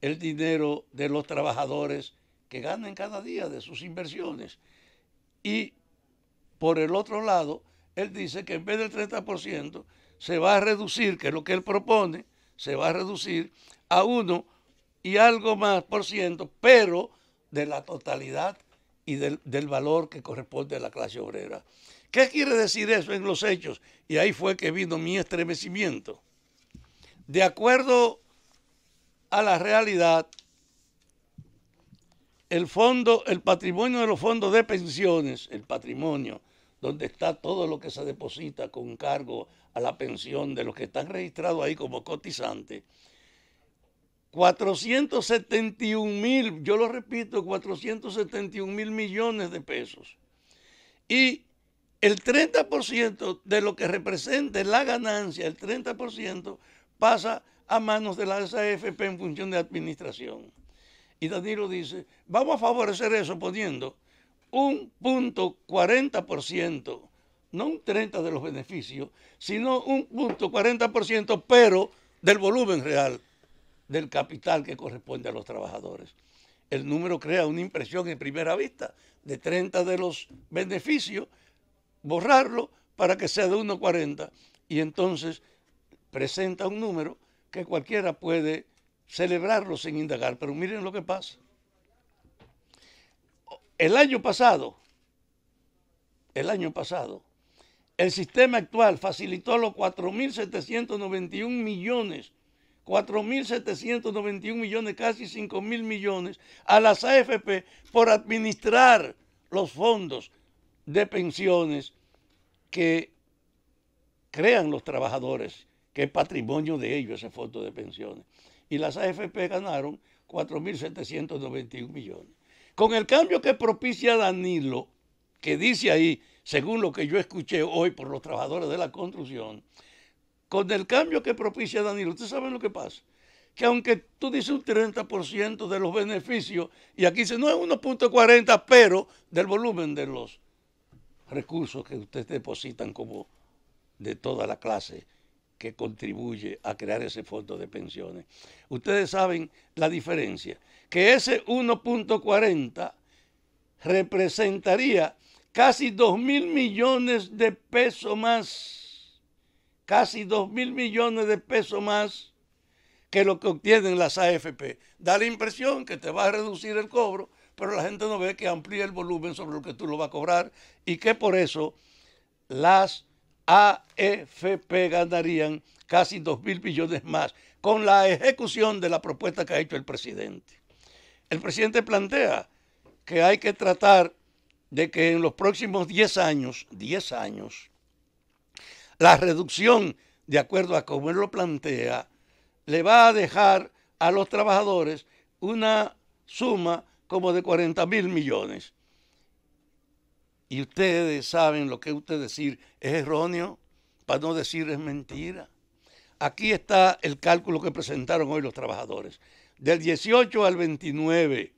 el dinero de los trabajadores que ganen cada día de sus inversiones. Y por el otro lado, él dice que en vez del 30% se va a reducir, que es lo que él propone, se va a reducir a 1 y algo más por ciento, pero de la totalidad y del valor que corresponde a la clase obrera. ¿Qué quiere decir eso en los hechos? Y ahí fue que vino mi estremecimiento. De acuerdo a la realidad, el patrimonio de los fondos de pensiones, el patrimonio donde está todo lo que se deposita con cargo a la pensión de los que están registrados ahí como cotizantes, 471.000, yo lo repito, 471.000 millones de pesos. Y el 30% de lo que represente la ganancia, el 30%, pasa a manos de las AFP en función de administración. Y Danilo dice, vamos a favorecer eso poniendo un 0.40%, no un 30% de los beneficios, sino un 0.40%, pero del volumen real del capital que corresponde a los trabajadores. El número crea una impresión en primera vista de 30 de los beneficios, borrarlo para que sea de 1.40 y entonces presenta un número que cualquiera puede celebrarlo sin indagar. Pero miren lo que pasa. El año pasado, el sistema actual facilitó los 4.791 millones 4.791 millones, casi 5.000 millones a las AFP por administrar los fondos de pensiones que crean los trabajadores, que es patrimonio de ellos ese fondo de pensiones. Y las AFP ganaron 4.791 millones. Con el cambio que propicia Danilo, que dice ahí, según lo que yo escuché hoy por los trabajadores de la construcción, con el cambio que propicia Danilo, ¿ustedes saben lo que pasa? Que aunque tú dices un 30% de los beneficios, y aquí dice, no es 1.40, pero del volumen de los recursos que ustedes depositan como de toda la clase que contribuye a crear ese fondo de pensiones. Ustedes saben la diferencia, que ese 1.40 representaría casi 2.000 millones de pesos más, casi 2.000 millones de pesos más que lo que obtienen las AFP. Da la impresión que te va a reducir el cobro, pero la gente no ve que amplía el volumen sobre lo que tú lo vas a cobrar y que por eso las AFP ganarían casi 2.000 millones más con la ejecución de la propuesta que ha hecho el presidente. El presidente plantea que hay que tratar de que en los próximos 10 años, la reducción, de acuerdo a cómo él lo plantea, le va a dejar a los trabajadores una suma como de 40.000 millones. Y ustedes saben lo que usted decir es erróneo, para no decir es mentira. Aquí está el cálculo que presentaron hoy los trabajadores. Del 18 al 29,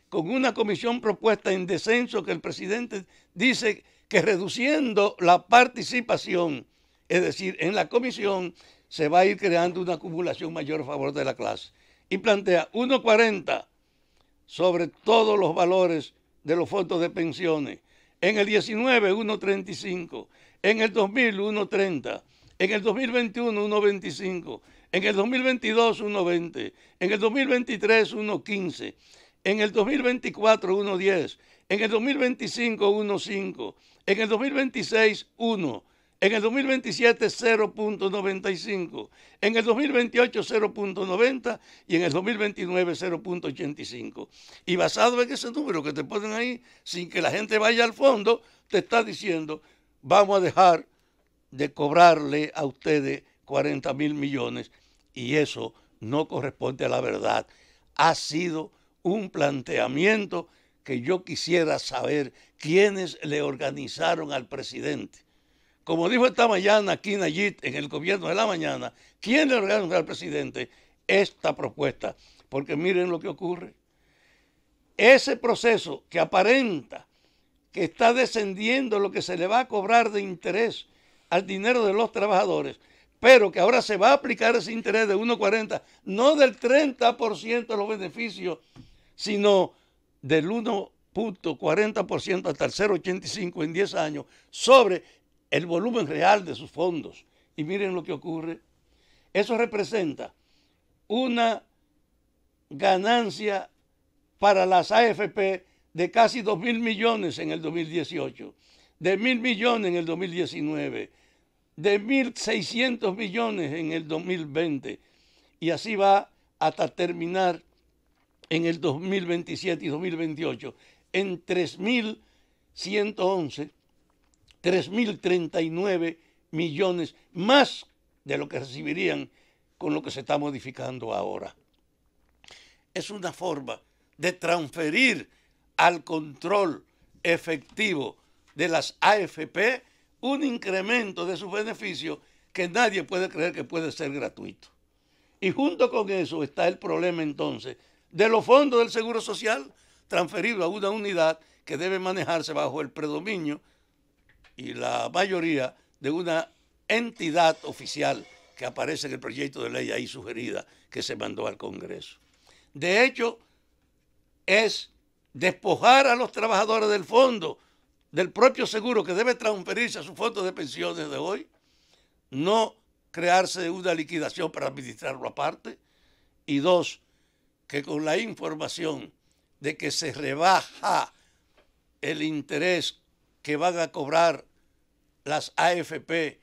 con una comisión propuesta en descenso que el presidente dice que reduciendo la participación, es decir, en la comisión, se va a ir creando una acumulación mayor a favor de la clase. Y plantea 1.40 sobre todos los valores de los fondos de pensiones. En el 19, 1.35. En el 2000, 1.30. En el 2021, 1.25. En el 2022, 1.20. En el 2023, 1.15. En el 2024, 1.10. En el 2025, 1.5. En el 2026, 1. En el 2027, 0.95. En el 2028, 0.90. Y en el 2029, 0.85. Y basado en ese número que te ponen ahí, sin que la gente vaya al fondo, te está diciendo, vamos a dejar de cobrarle a ustedes 40.000 millones. Y eso no corresponde a la verdad. Ha sido un planteamiento que yo quisiera saber quiénes le organizaron al presidente. Como dijo esta mañana aquí Nayib en el gobierno de la mañana, ¿quién le organizó al presidente esta propuesta? Porque miren lo que ocurre. Ese proceso que aparenta que está descendiendo lo que se le va a cobrar de interés al dinero de los trabajadores, pero que ahora se va a aplicar ese interés de 1.40, no del 30% de los beneficios, sino del 1.40% hasta el 0.85 en 10 años sobre el volumen real de sus fondos. Y miren lo que ocurre. Eso representa una ganancia para las AFP de casi 2.000 millones en el 2018, de 1.000 millones en el 2019, de 1.600 millones en el 2020. Y así va hasta terminar en el 2027 y 2028 en 3.111, 3.039 millones más de lo que recibirían con lo que se está modificando ahora. Es una forma de transferir al control efectivo de las AFP un incremento de sus beneficios que nadie puede creer que puede ser gratuito. Y junto con eso está el problema entonces de los fondos del Seguro Social transferidos a una unidad que debe manejarse bajo el predominio y la mayoría de una entidad oficial que aparece en el proyecto de ley ahí sugerida que se mandó al Congreso. De hecho, es despojar a los trabajadores del fondo, del propio seguro que debe transferirse a su fondo de pensiones de hoy, no crearse una liquidación para administrarlo aparte, y dos, que con la información de que se rebaja el interés que van a cobrar las AFP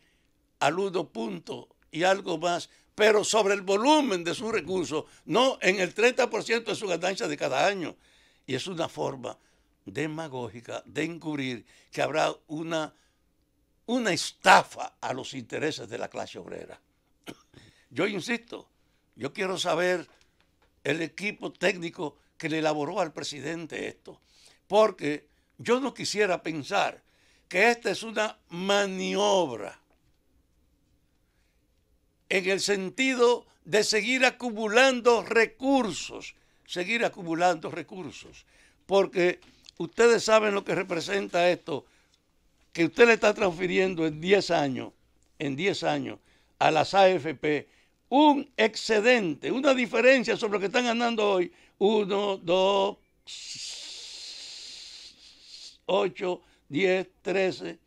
al 1 punto y algo más pero sobre el volumen de sus recursos, no en el 30% de su ganancia de cada año. Y es una forma demagógica de encubrir que habrá una estafa a los intereses de la clase obrera. Yo insisto, yo quiero saber el equipo técnico que le elaboró al presidente esto, porque yo no quisiera pensar que esta es una maniobra en el sentido de seguir acumulando recursos, porque ustedes saben lo que representa esto, que usted le está transfiriendo en 10 años a las AFP un excedente, una diferencia sobre lo que están ganando hoy, 1, 2, 8, 10, 13,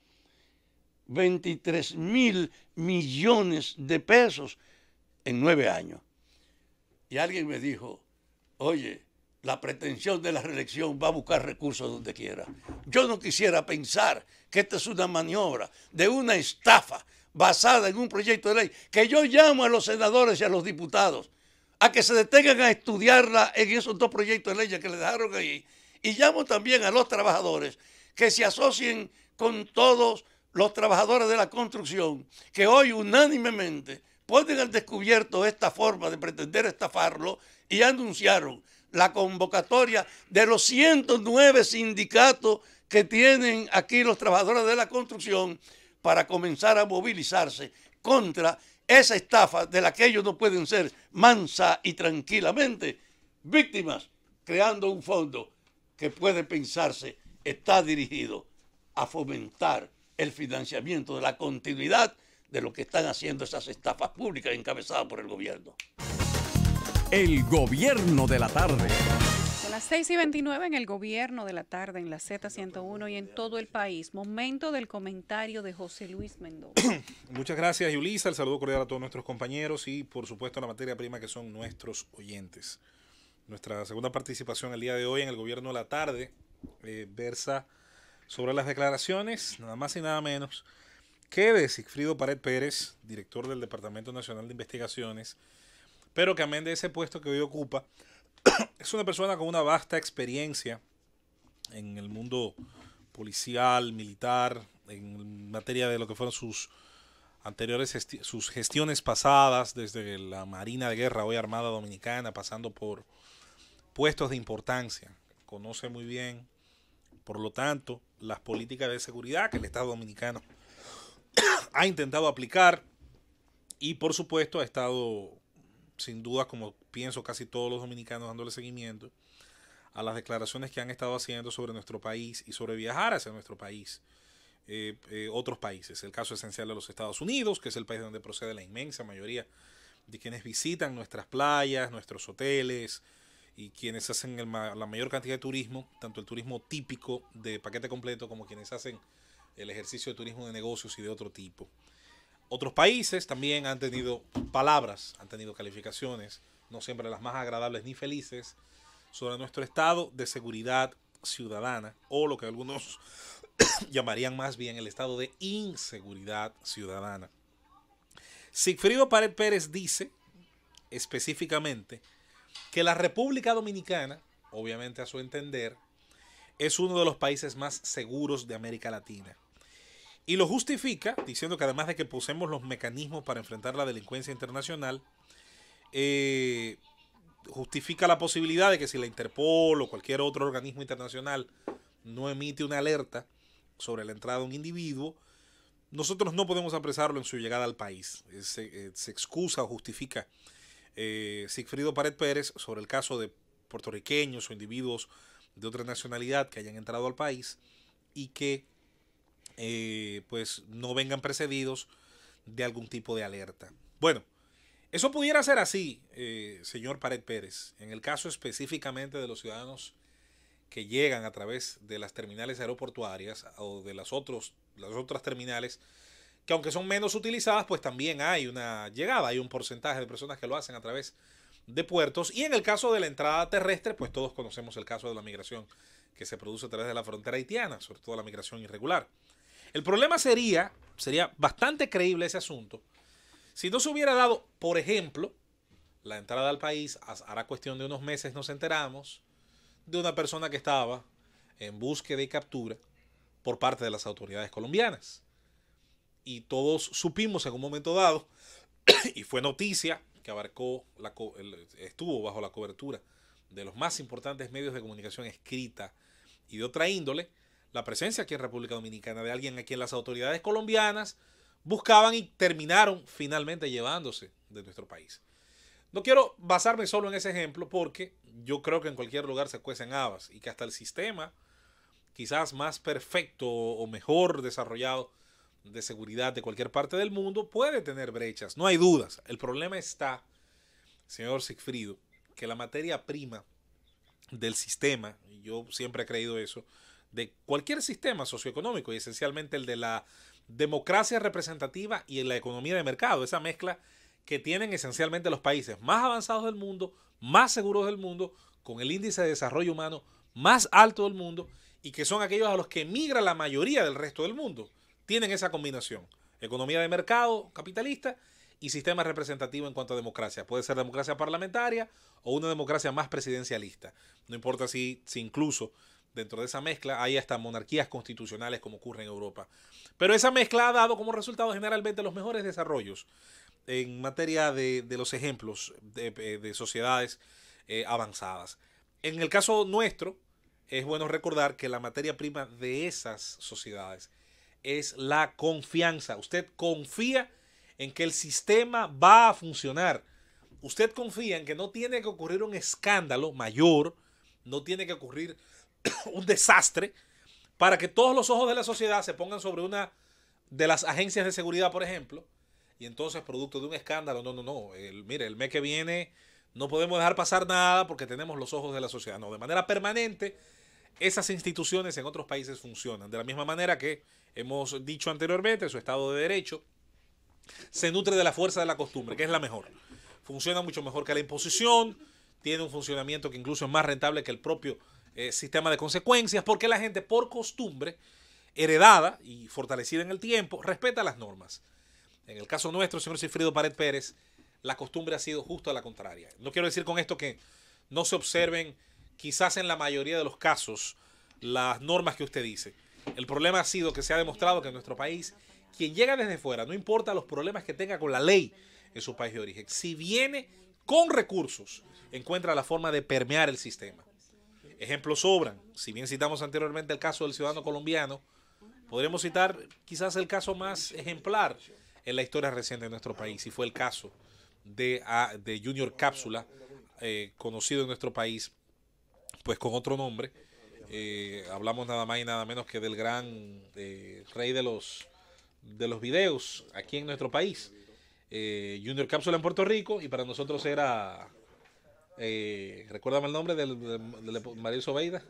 23.000 millones de pesos en 9 años. Y alguien me dijo, oye, la pretensión de la reelección va a buscar recursos donde quiera. Yo no quisiera pensar que esta es una maniobra de una estafa basada en un proyecto de ley que yo llamo a los senadores y a los diputados a que se detengan a estudiarla en esos 2 proyectos de ley que le dejaron ahí. Y llamo también a los trabajadores que se asocien con todos los trabajadores de la construcción que hoy unánimemente ponen al descubierto esta forma de pretender estafarlo y anunciaron la convocatoria de los 109 sindicatos que tienen aquí los trabajadores de la construcción para comenzar a movilizarse contra esa estafa de la que ellos no pueden ser mansa y tranquilamente víctimas, creando un fondo que puede pensarse está dirigido a fomentar el financiamiento de la continuidad de lo que están haciendo esas estafas públicas encabezadas por el gobierno. El gobierno de la tarde. Son las 6:29 en el gobierno de la tarde, en la Z101 y en todo el país. Momento del comentario de José Luis Mendoza. Muchas gracias, Yulisa. El saludo cordial a todos nuestros compañeros y, por supuesto, a la materia prima que son nuestros oyentes. Nuestra segunda participación el día de hoy en el gobierno de la tarde versa sobre las declaraciones, nada más y nada menos, que de Sigfrido Pared Pérez, director del Departamento Nacional de Investigaciones, pero que amén de ese puesto que hoy ocupa, es una persona con una vasta experiencia en el mundo policial, militar, en materia de lo que fueron sus anteriores sus gestiones pasadas, desde la Marina de Guerra, hoy Armada Dominicana, pasando por puestos de importancia. Conoce muy bien, por lo tanto, las políticas de seguridad que el Estado Dominicano ha intentado aplicar y, por supuesto, ha estado, sin duda, como pienso casi todos los dominicanos, dándole seguimiento a las declaraciones que han estado haciendo sobre nuestro país y sobre viajar hacia nuestro país, otros países. El caso esencial de los Estados Unidos, que es el país donde procede la inmensa mayoría de quienes visitan nuestras playas, nuestros hoteles y quienes hacen la mayor cantidad de turismo, tanto el turismo típico de paquete completo como quienes hacen el ejercicio de turismo de negocios y de otro tipo. Otros países también han tenido palabras, han tenido calificaciones, no siempre las más agradables ni felices, sobre nuestro estado de seguridad ciudadana, o lo que algunos llamarían más bien el estado de inseguridad ciudadana. Sigfrido Pared Pérez dice específicamente que la República Dominicana, obviamente a su entender, es uno de los países más seguros de América Latina. Y lo justifica diciendo que además de que poseemos los mecanismos para enfrentar la delincuencia internacional, justifica la posibilidad de que si la Interpol o cualquier otro organismo internacional no emite una alerta sobre la entrada de un individuo, nosotros no podemos apresarlo en su llegada al país. Se excusa o justifica Sigfrido Pared Pérez sobre el caso de puertorriqueños o individuos de otra nacionalidad que hayan entrado al país y que pues no vengan precedidos de algún tipo de alerta. Bueno, eso pudiera ser así, señor Pared Pérez, en el caso específicamente de los ciudadanos que llegan a través de las terminales aeroportuarias o de las otras terminales, que aunque son menos utilizadas, pues también hay una llegada, hay un porcentaje de personas que lo hacen a través de puertos. Y en el caso de la entrada terrestre, pues todos conocemos el caso de la migración que se produce a través de la frontera haitiana, sobre todo la migración irregular. El problema sería bastante creíble ese asunto Si no se hubiera dado, por ejemplo, la entrada al país, hará cuestión de unos meses nos enteramos de una persona que estaba en búsqueda y captura por parte de las autoridades colombianas. Y todos supimos en un momento dado, y fue noticia que abarcó, estuvo bajo la cobertura de los más importantes medios de comunicación escrita y de otra índole, la presencia aquí en República Dominicana de alguien a quien las autoridades colombianas buscaban y terminaron finalmente llevándose de nuestro país. No quiero basarme solo en ese ejemplo porque yo creo que en cualquier lugar se cuecen habas y que hasta el sistema quizás más perfecto o mejor desarrollado de seguridad de cualquier parte del mundo puede tener brechas, no hay dudas. El problema está, señor Sigfrido, que la materia prima del sistema, y yo siempre he creído eso, de cualquier sistema socioeconómico y esencialmente el de la democracia representativa y en la economía de mercado, esa mezcla que tienen esencialmente los países más avanzados del mundo, más seguros del mundo, con el índice de desarrollo humano más alto del mundo y que son aquellos a los que migra la mayoría del resto del mundo. Tienen esa combinación, economía de mercado capitalista y sistema representativo en cuanto a democracia. Puede ser democracia parlamentaria o una democracia más presidencialista. No importa si incluso dentro de esa mezcla hay hasta monarquías constitucionales como ocurre en Europa. Pero esa mezcla ha dado como resultado generalmente los mejores desarrollos en materia de los ejemplos de sociedades avanzadas. En el caso nuestro, es bueno recordar que la materia prima de esas sociedades es la confianza. Usted confía en que el sistema va a funcionar. Usted confía en que no tiene que ocurrir un escándalo mayor, no tiene que ocurrir un desastre para que todos los ojos de la sociedad se pongan sobre una de las agencias de seguridad, por ejemplo, y entonces producto de un escándalo, mire, el mes que viene no podemos dejar pasar nada porque tenemos los ojos de la sociedad. No, de manera permanente esas instituciones en otros países funcionan. De la misma manera que hemos dicho anteriormente, su Estado de Derecho se nutre de la fuerza de la costumbre, que es la mejor. Funciona mucho mejor que la imposición, tiene un funcionamiento que incluso es más rentable que el propio sistema de consecuencias, porque la gente por costumbre, heredada y fortalecida en el tiempo, respeta las normas. En el caso nuestro, señor Sigfrido Pared Pérez, la costumbre ha sido justo a la contraria. No quiero decir con esto que no se observen, quizás en la mayoría de los casos, las normas que usted dice. El problema ha sido que se ha demostrado que en nuestro país, quien llega desde fuera, no importa los problemas que tenga con la ley en su país de origen, si viene con recursos, encuentra la forma de permear el sistema. Ejemplos sobran. Si bien citamos anteriormente el caso del ciudadano colombiano, podremos citar quizás el caso más ejemplar en la historia reciente de nuestro país, y fue el caso de Junior Cápsula, conocido en nuestro país pues con otro nombre. Hablamos nada más y nada menos que del gran rey de los videos aquí en nuestro país, Junior Cápsula en Puerto Rico, y para nosotros era recuérdame el nombre del Mario Sobeida.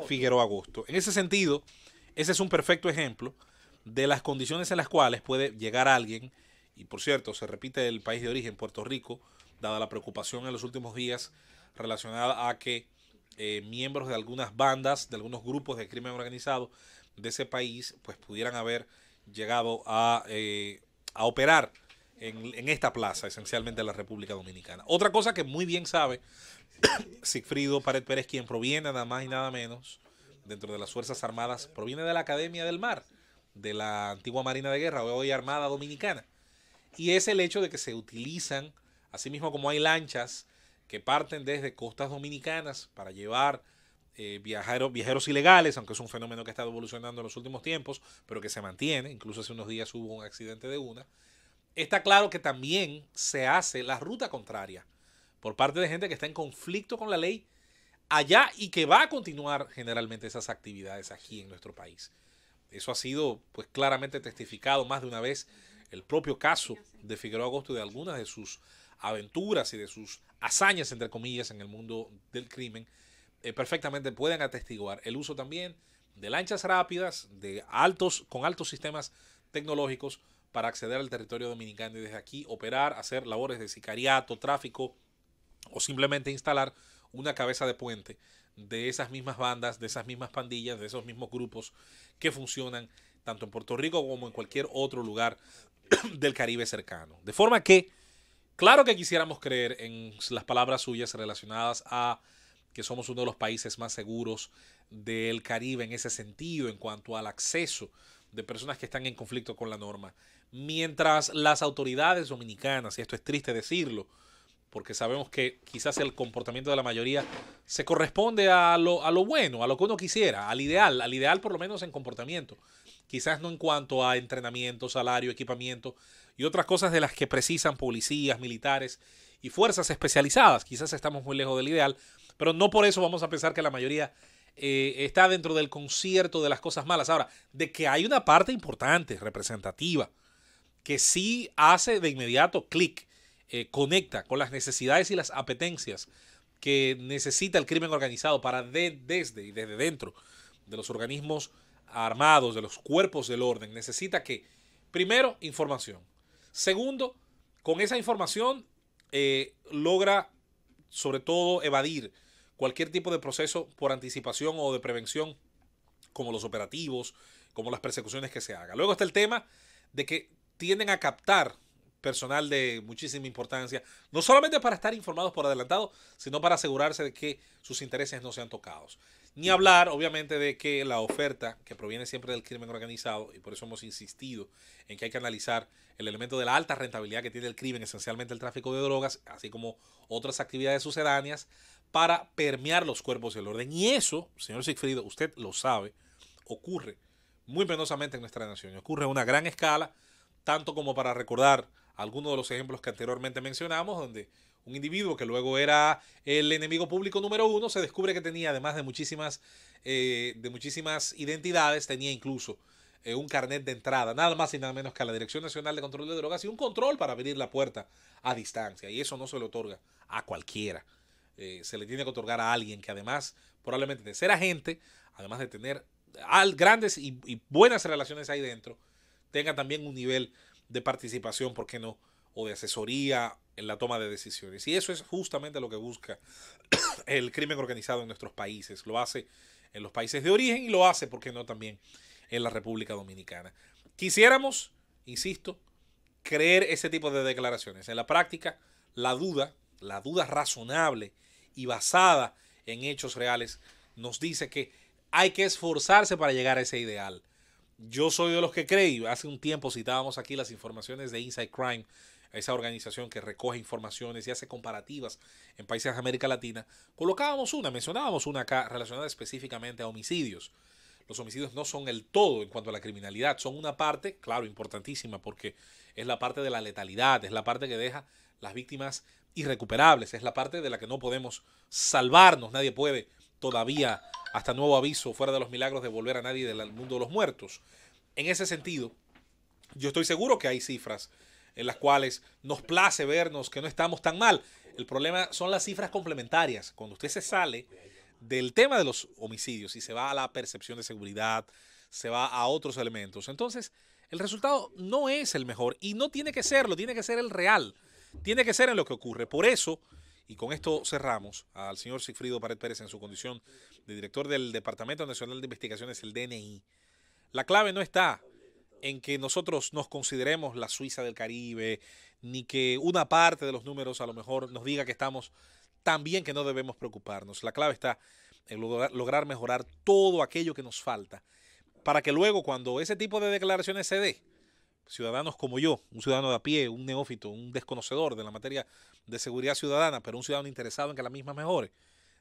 Figueroa Agosto. En ese sentido, ese es un perfecto ejemplo de las condiciones en las cuales puede llegar alguien, y por cierto, se repite el país de origen, Puerto Rico, dada la preocupación en los últimos días relacionada a que miembros de algunas bandas, de algunos grupos de crimen organizado de ese país, pues pudieran haber llegado a operar en esta plaza, esencialmente en la República Dominicana. Otra cosa que muy bien sabe Sigfrido Pared Pérez, quien proviene nada más y nada menos, dentro de las Fuerzas Armadas, proviene de la Academia del Mar, de la antigua Marina de Guerra, hoy Armada Dominicana. Y es el hecho de que se utilizan, así mismo como hay lanchas que parten desde costas dominicanas para llevar viajeros ilegales, aunque es un fenómeno que ha estado evolucionando en los últimos tiempos, pero que se mantiene. Incluso hace unos días hubo un accidente de una. Está claro que también se hace la ruta contraria por parte de gente que está en conflicto con la ley allá y que va a continuar generalmente esas actividades aquí en nuestro país. Eso ha sido pues claramente testificado más de una vez. El propio caso de Figueroa Agosto y de algunas de sus aventuras y de sus hazañas, entre comillas, en el mundo del crimen, perfectamente pueden atestiguar el uso también de lanchas rápidas, con altos sistemas tecnológicos para acceder al territorio dominicano y desde aquí operar, hacer labores de sicariato, tráfico o simplemente instalar una cabeza de puente de esas mismas bandas, de esas mismas pandillas, de esos mismos grupos que funcionan tanto en Puerto Rico como en cualquier otro lugar del Caribe cercano. De forma que, claro que quisiéramos creer en las palabras suyas relacionadas a que somos uno de los países más seguros del Caribe en ese sentido, en cuanto al acceso de personas que están en conflicto con la norma. Mientras las autoridades dominicanas, y esto es triste decirlo, porque sabemos que quizás el comportamiento de la mayoría se corresponde a lo bueno, a lo que uno quisiera, al ideal por lo menos en comportamiento. Quizás no en cuanto a entrenamiento, salario, equipamiento y otras cosas de las que precisan policías, militares y fuerzas especializadas. Quizás estamos muy lejos del ideal, pero no por eso vamos a pensar que la mayoría está dentro del concierto de las cosas malas. Ahora, de que hay una parte importante, representativa, que sí hace de inmediato clic, conecta con las necesidades y las apetencias que necesita el crimen organizado para desde dentro de los organismos armados, de los cuerpos del orden. Necesita que, primero, información. Segundo, con esa información logra, sobre todo, evadir cualquier tipo de proceso por anticipación o de prevención, como los operativos, como las persecuciones que se hagan. Luego está el tema de que tienden a captar personal de muchísima importancia, no solamente para estar informados por adelantado, sino para asegurarse de que sus intereses no sean tocados. Ni hablar, obviamente, de que la oferta, que proviene siempre del crimen organizado, y por eso hemos insistido en que hay que analizar el elemento de la alta rentabilidad que tiene el crimen, esencialmente el tráfico de drogas, así como otras actividades sucedáneas, para permear los cuerpos del orden. Y eso, señor Sigfrido, usted lo sabe, ocurre muy penosamente en nuestra nación. Ocurre a una gran escala, tanto como para recordar algunos de los ejemplos que anteriormente mencionamos, donde un individuo que luego era el enemigo público número 1 se descubre que tenía, además de muchísimas identidades, tenía incluso un carnet de entrada, nada más y nada menos que a la Dirección Nacional de Control de Drogas, y un control para abrir la puerta a distancia. Y eso no se le otorga a cualquiera. Se le tiene que otorgar a alguien que, además, probablemente de ser agente, además de tener grandes y buenas relaciones ahí dentro, tenga también un nivel de participación, ¿por qué no?, o de asesoría en la toma de decisiones. Y eso es justamente lo que busca el crimen organizado en nuestros países. Lo hace en los países de origen y lo hace, ¿por qué no?, también en la República Dominicana. Quisiéramos, insisto, creer ese tipo de declaraciones. En la práctica, la duda razonable y basada en hechos reales nos dice que hay que esforzarse para llegar a ese ideal. Yo soy de los que creo, hace un tiempo citábamos aquí las informaciones de Inside Crime, esa organización que recoge informaciones y hace comparativas en países de América Latina. Mencionábamos una acá relacionada específicamente a homicidios. Los homicidios no son el todo en cuanto a la criminalidad, son una parte, claro, importantísima, porque es la parte de la letalidad, es la parte que deja las víctimas irrecuperables, es la parte de la que no podemos salvarnos. Nadie puede todavía, hasta nuevo aviso, fuera de los milagros, devolver a nadie del mundo de los muertos. En ese sentido, yo estoy seguro que hay cifras en las cuales nos place vernos que no estamos tan mal. El problema son las cifras complementarias. Cuando usted se sale del tema de los homicidios y se va a la percepción de seguridad, se va a otros elementos, entonces el resultado no es el mejor y no tiene que serlo, tiene que ser el real, tiene que ser en lo que ocurre. Por eso, y con esto cerramos, al señor Sigfrido Pared Pérez en su condición de director del Departamento Nacional de Investigaciones, el DNI. La clave no está en que nosotros nos consideremos la Suiza del Caribe, ni que una parte de los números a lo mejor nos diga que estamos tan bien que no debemos preocuparnos. La clave está en lograr mejorar todo aquello que nos falta, para que luego, cuando ese tipo de declaraciones se dé, ciudadanos como yo, un ciudadano de a pie, un neófito, un desconocedor de la materia de seguridad ciudadana, pero un ciudadano interesado en que la misma mejore,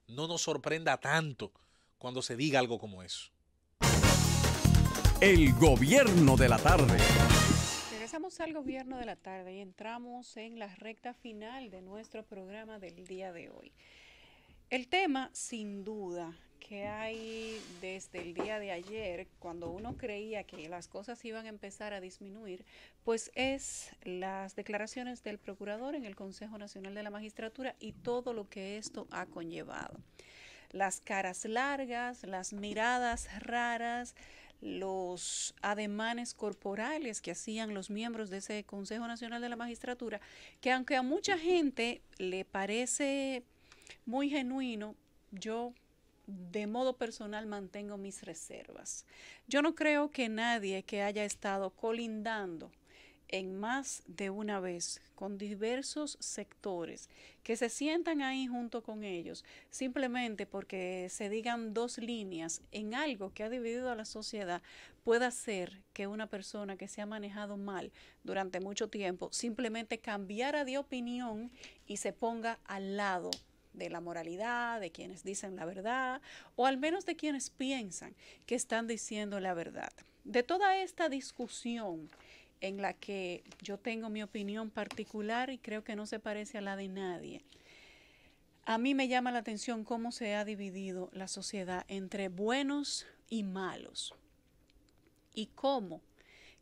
no nos sorprenda tanto cuando se diga algo como eso. El gobierno de la tarde. Regresamos al gobierno de la tarde y entramos en la recta final de nuestro programa del día de hoy. El tema, sin duda, que hay desde el día de ayer, cuando uno creía que las cosas iban a empezar a disminuir, pues es las declaraciones del procurador en el Consejo Nacional de la Magistratura y todo lo que esto ha conllevado. Las caras largas, las miradas raras, los ademanes corporales que hacían los miembros de ese Consejo Nacional de la Magistratura, que aunque a mucha gente le parece muy genuino, yo de modo personal mantengo mis reservas. Yo no creo que nadie que haya estado colindando en más de una vez con diversos sectores que se sientan ahí junto con ellos, simplemente porque se digan dos líneas en algo que ha dividido a la sociedad, puede hacer que una persona que se ha manejado mal durante mucho tiempo simplemente cambiara de opinión y se ponga al lado de la moralidad, de quienes dicen la verdad, o al menos de quienes piensan que están diciendo la verdad. De toda esta discusión en la que yo tengo mi opinión particular y creo que no se parece a la de nadie, a mí me llama la atención cómo se ha dividido la sociedad entre buenos y malos, y cómo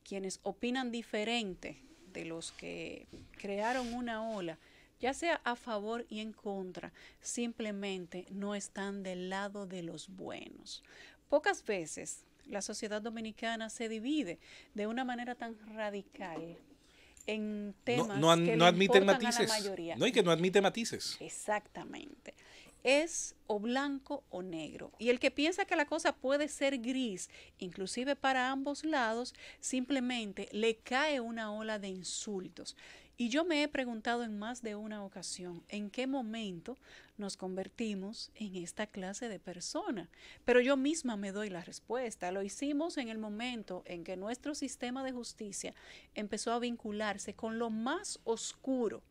quienes opinan diferente de los que crearon una ola, ya sea a favor y en contra, simplemente no están del lado de los buenos. Pocas veces la sociedad dominicana se divide de una manera tan radical en temas que le admiten importan matices. a la mayoría. No, y que no admite matices. Exactamente. Es o blanco o negro. Y el que piensa que la cosa puede ser gris, inclusive para ambos lados, simplemente le cae una ola de insultos. Y yo me he preguntado en más de una ocasión en qué momento nos convertimos en esta clase de persona. Pero yo misma me doy la respuesta. Lo hicimos en el momento en que nuestro sistema de justicia empezó a vincularse con lo más oscuro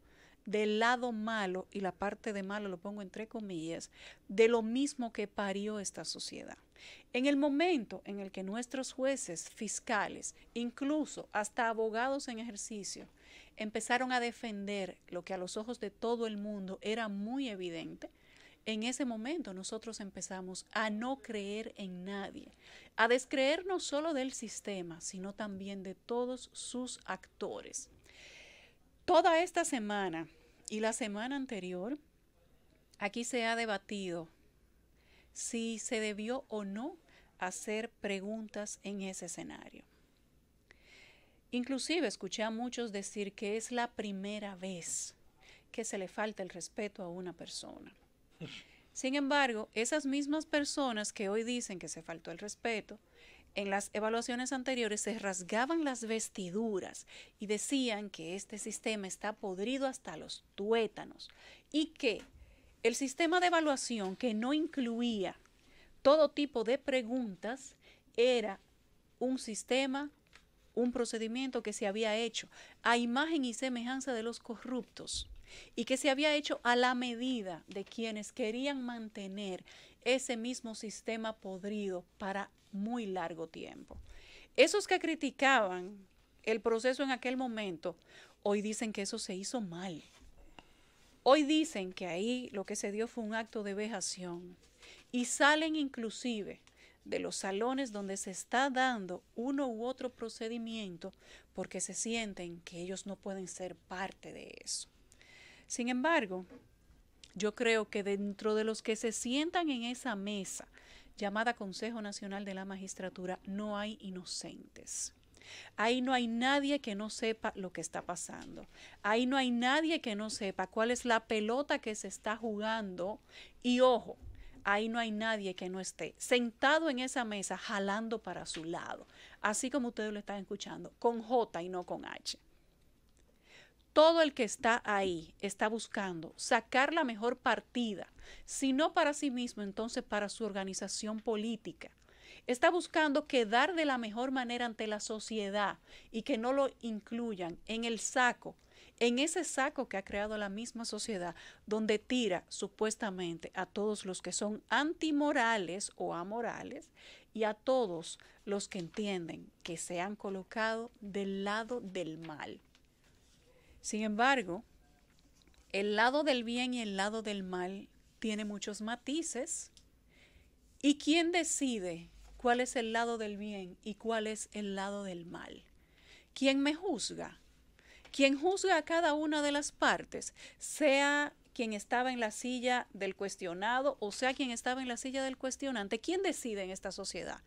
del lado malo, y la parte de malo lo pongo entre comillas, de lo mismo que parió esta sociedad. En el momento en el que nuestros jueces, fiscales, incluso hasta abogados en ejercicio, empezaron a defender lo que a los ojos de todo el mundo era muy evidente, en ese momento nosotros empezamos a no creer en nadie, a descreer no solo del sistema, sino también de todos sus actores. Toda esta semana y la semana anterior, aquí se ha debatido si se debió o no hacer preguntas en ese escenario. Inclusive escuché a muchos decir que es la primera vez que se le falta el respeto a una persona. Sin embargo, esas mismas personas que hoy dicen que se faltó el respeto, en las evaluaciones anteriores se rasgaban las vestiduras y decían que este sistema está podrido hasta los tuétanos y que el sistema de evaluación, que no incluía todo tipo de preguntas, era un sistema, un procedimiento que se había hecho a imagen y semejanza de los corruptos y que se había hecho a la medida de quienes querían mantener ese mismo sistema podrido para muy largo tiempo. Esos que criticaban el proceso en aquel momento, hoy dicen que eso se hizo mal. Hoy dicen que ahí lo que se dio fue un acto de vejación y salen inclusive de los salones donde se está dando uno u otro procedimiento porque se sienten que ellos no pueden ser parte de eso. Sin embargo, yo creo que dentro de los que se sientan en esa mesa llamada Consejo Nacional de la Magistratura no hay inocentes. Ahí no hay nadie que no sepa lo que está pasando. Ahí no hay nadie que no sepa cuál es la pelota que se está jugando. Y ojo, ahí no hay nadie que no esté sentado en esa mesa jalando para su lado, así como ustedes lo están escuchando, con J y no con H. Todo el que está ahí está buscando sacar la mejor partida, si no para sí mismo, entonces para su organización política. Está buscando quedar de la mejor manera ante la sociedad y que no lo incluyan en el saco, en ese saco que ha creado la misma sociedad, donde tira supuestamente a todos los que son antimorales o amorales y a todos los que entienden que se han colocado del lado del mal. Sin embargo, el lado del bien y el lado del mal tiene muchos matices. ¿Y quién decide cuál es el lado del bien y cuál es el lado del mal? ¿Quién me juzga? ¿Quién juzga a cada una de las partes? Sea quien estaba en la silla del cuestionado o sea quien estaba en la silla del cuestionante. ¿Quién decide en esta sociedad?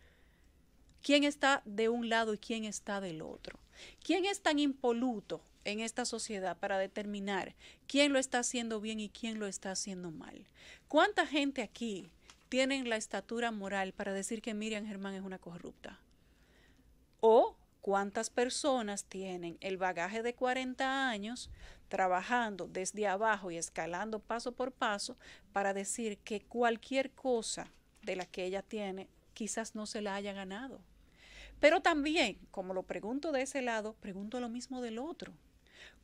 ¿Quién está de un lado y quién está del otro? ¿Quién es tan impoluto en esta sociedad para determinar quién lo está haciendo bien y quién lo está haciendo mal? ¿Cuánta gente aquí tiene la estatura moral para decir que Miriam Germán es una corrupta? O ¿Cuántas personas tienen el bagaje de 40 años trabajando desde abajo y escalando paso por paso para decir que cualquier cosa de la que ella tiene quizás no se la haya ganado? Pero también, como lo pregunto de ese lado, pregunto lo mismo del otro.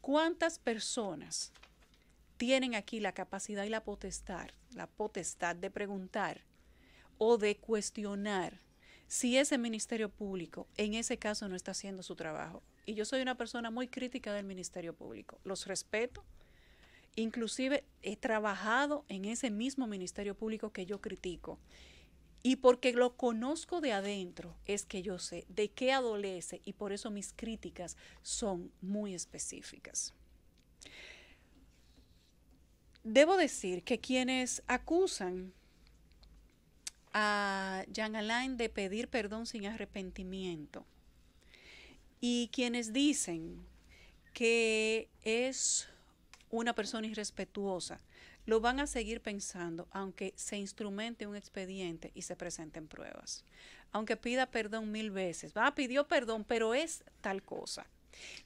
¿Cuántas personas tienen aquí la capacidad y la potestad de preguntar o de cuestionar si ese Ministerio Público en ese caso no está haciendo su trabajo? Y yo soy una persona muy crítica del Ministerio Público. Los respeto. Inclusive he trabajado en ese mismo Ministerio Público que yo critico. Y porque lo conozco de adentro es que yo sé de qué adolece y por eso mis críticas son muy específicas. Debo decir que quienes acusan a Jean Alain de pedir perdón sin arrepentimiento y quienes dicen que es una persona irrespetuosa, lo van a seguir pensando aunque se instrumente un expediente y se presenten pruebas. Aunque pida perdón 1000 veces. Pidió perdón, pero es tal cosa.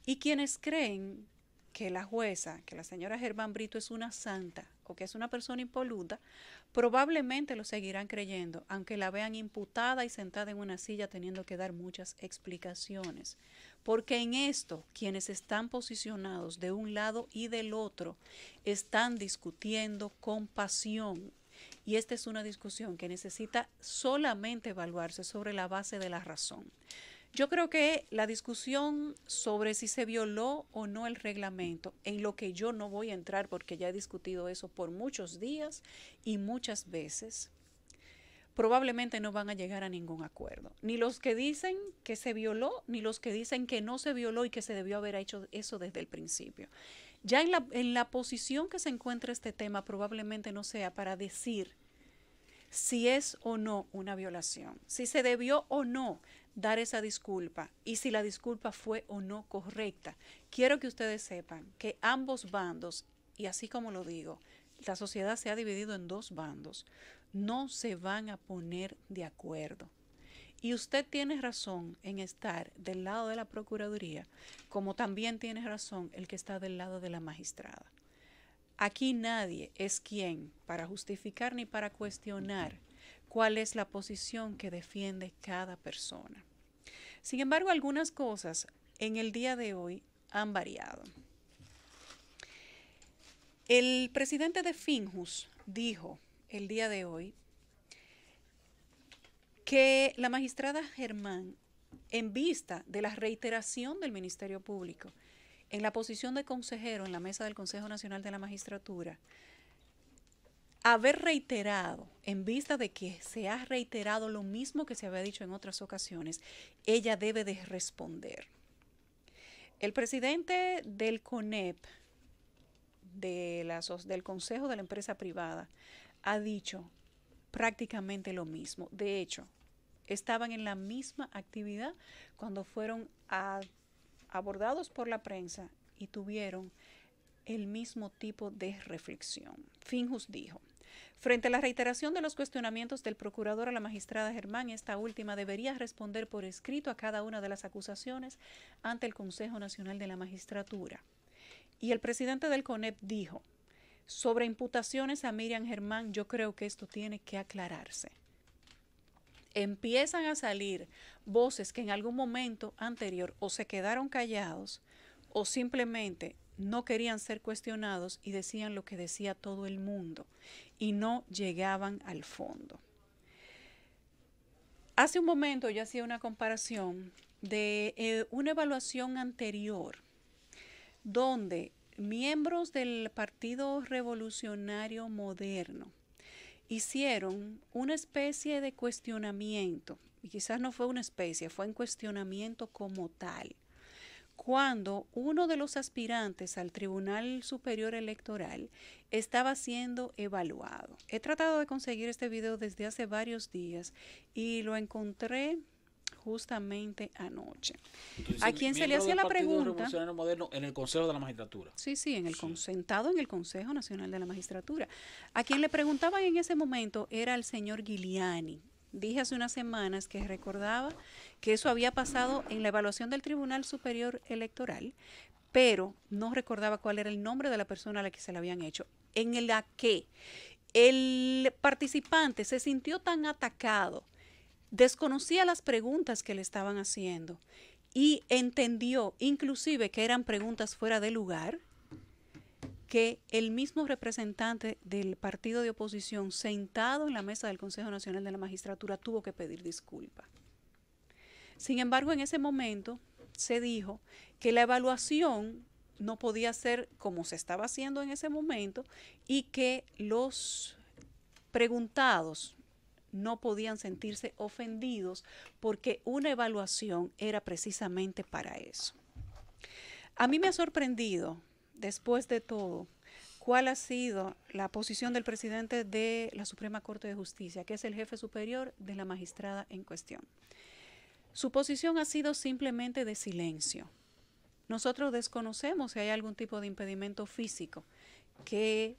Y quienes creen que la jueza, que la señora Germán Brito es una santa o que es una persona impoluta, probablemente lo seguirán creyendo, aunque la vean imputada y sentada en una silla teniendo que dar muchas explicaciones. Porque en esto, quienes están posicionados de un lado y del otro están discutiendo con pasión. Y esta es una discusión que necesita solamente evaluarse sobre la base de la razón. Yo creo que la discusión sobre si se violó o no el reglamento, en lo que yo no voy a entrar porque ya he discutido eso por muchos días y muchas veces, probablemente no van a llegar a ningún acuerdo. Ni los que dicen que se violó, ni los que dicen que no se violó y que se debió haber hecho eso desde el principio. Ya en la posición que se encuentra este tema probablemente no sea para decir si es o no una violación, si se debió o no dar esa disculpa y si la disculpa fue o no correcta. Quiero que ustedes sepan que ambos bandos, y así como lo digo, la sociedad se ha dividido en dos bandos, no se van a poner de acuerdo. Y usted tiene razón en estar del lado de la Procuraduría, como también tiene razón el que está del lado de la magistrada. Aquí nadie es quien para justificar ni para cuestionar cuál es la posición que defiende cada persona. Sin embargo, algunas cosas en el día de hoy han variado. El presidente de Finjus dijo el día de hoy que la magistrada Germán, en vista de la reiteración del Ministerio Público en la posición de consejero en la mesa del Consejo Nacional de la Magistratura, haber reiterado, en vista de que se ha reiterado lo mismo que se había dicho en otras ocasiones, ella debe de responder. El presidente del CONEP, del Consejo de la Empresa Privada, ha dicho prácticamente lo mismo. De hecho, estaban en la misma actividad cuando fueron abordados por la prensa y tuvieron el mismo tipo de reflexión. Finjus dijo: frente a la reiteración de los cuestionamientos del procurador a la magistrada Germán, esta última debería responder por escrito a cada una de las acusaciones ante el Consejo Nacional de la Magistratura. Y el presidente del CONEP dijo: sobre imputaciones a Miriam Germán, yo creo que esto tiene que aclararse. Empiezan a salir voces que en algún momento anterior o se quedaron callados o simplemente no querían ser cuestionados y decían lo que decía todo el mundo y no llegaban al fondo. Hace un momento yo hacía una comparación de una evaluación anterior donde miembros del Partido Revolucionario Moderno hicieron una especie de cuestionamiento, y quizás no fue una especie, fue un cuestionamiento como tal, cuando uno de los aspirantes al Tribunal Superior Electoral estaba siendo evaluado. He tratado de conseguir este video desde hace varios días y lo encontré justamente anoche. Entonces, a quien se le hacía la pregunta Revolucionario Moderno en el Consejo de la Magistratura. Sí, sentado en el Consejo Nacional de la Magistratura. A quien le preguntaban en ese momento era al señor Giuliani, dije hace unas semanas que recordaba que eso había pasado en la evaluación del Tribunal Superior Electoral, pero no recordaba cuál era el nombre de la persona a la que se le habían hecho, en la que el participante se sintió tan atacado, desconocía las preguntas que le estaban haciendo y entendió inclusive que eran preguntas fuera de lugar, que el mismo representante del partido de oposición sentado en la mesa del Consejo Nacional de la Magistratura tuvo que pedir disculpas. Sin embargo, en ese momento se dijo que la evaluación no podía ser como se estaba haciendo en ese momento y que los preguntados no podían sentirse ofendidos porque una evaluación era precisamente para eso. A mí me ha sorprendido, después de todo, cuál ha sido la posición del presidente de la Suprema Corte de Justicia, que es el jefe superior de la magistrada en cuestión. Su posición ha sido simplemente de silencio. Nosotros desconocemos si hay algún tipo de impedimento físico que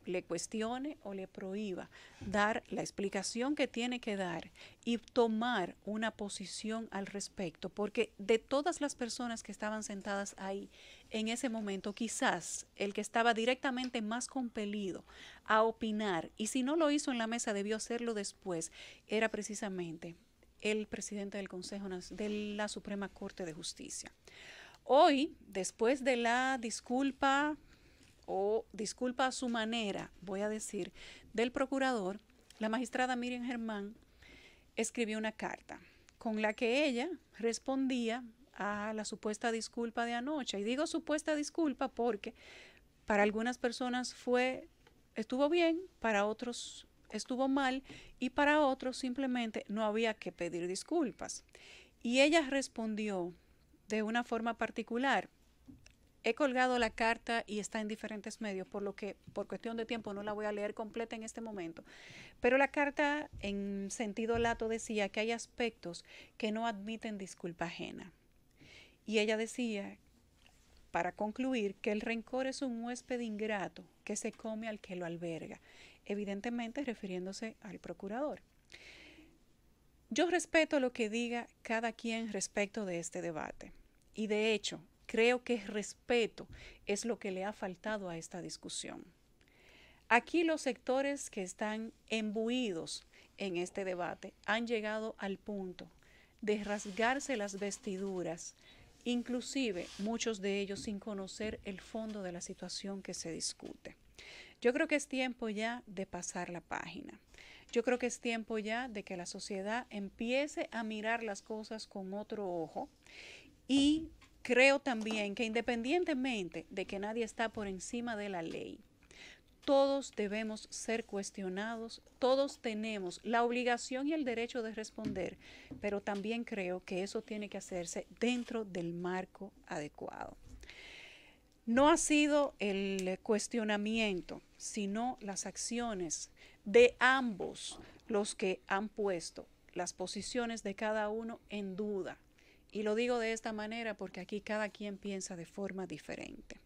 le cuestione o le prohíba dar la explicación que tiene que dar y tomar una posición al respecto, porque de todas las personas que estaban sentadas ahí en ese momento, quizás el que estaba directamente más compelido a opinar, y si no lo hizo en la mesa debió hacerlo después, era precisamente el presidente del Consejo de la Suprema Corte de Justicia. Hoy, después de la disculpa o disculpa a su manera, voy a decir, del procurador, la magistrada Miriam Germán escribió una carta con la que ella respondía a la supuesta disculpa de anoche. Y digo supuesta disculpa porque para algunas personas estuvo bien, para otros estuvo mal y para otros simplemente no había que pedir disculpas. Y ella respondió de una forma particular. He colgado la carta y está en diferentes medios, por lo que por cuestión de tiempo no la voy a leer completa en este momento. Pero la carta en sentido lato decía que hay aspectos que no admiten disculpa ajena. Y ella decía, para concluir, que el rencor es un huésped ingrato que se come al que lo alberga, evidentemente refiriéndose al procurador. Yo respeto lo que diga cada quien respecto de este debate y de hecho creo que respeto es lo que le ha faltado a esta discusión. Aquí los sectores que están embuidos en este debate han llegado al punto de rasgarse las vestiduras, inclusive muchos de ellos sin conocer el fondo de la situación que se discute. Yo creo que es tiempo ya de pasar la página. Yo creo que es tiempo ya de que la sociedad empiece a mirar las cosas con otro ojo y creo también que independientemente de que nadie está por encima de la ley, todos debemos ser cuestionados, todos tenemos la obligación y el derecho de responder, pero también creo que eso tiene que hacerse dentro del marco adecuado. No ha sido el cuestionamiento, sino las acciones de ambos los que han puesto las posiciones de cada uno en duda. Y lo digo de esta manera porque aquí cada quien piensa de forma diferente.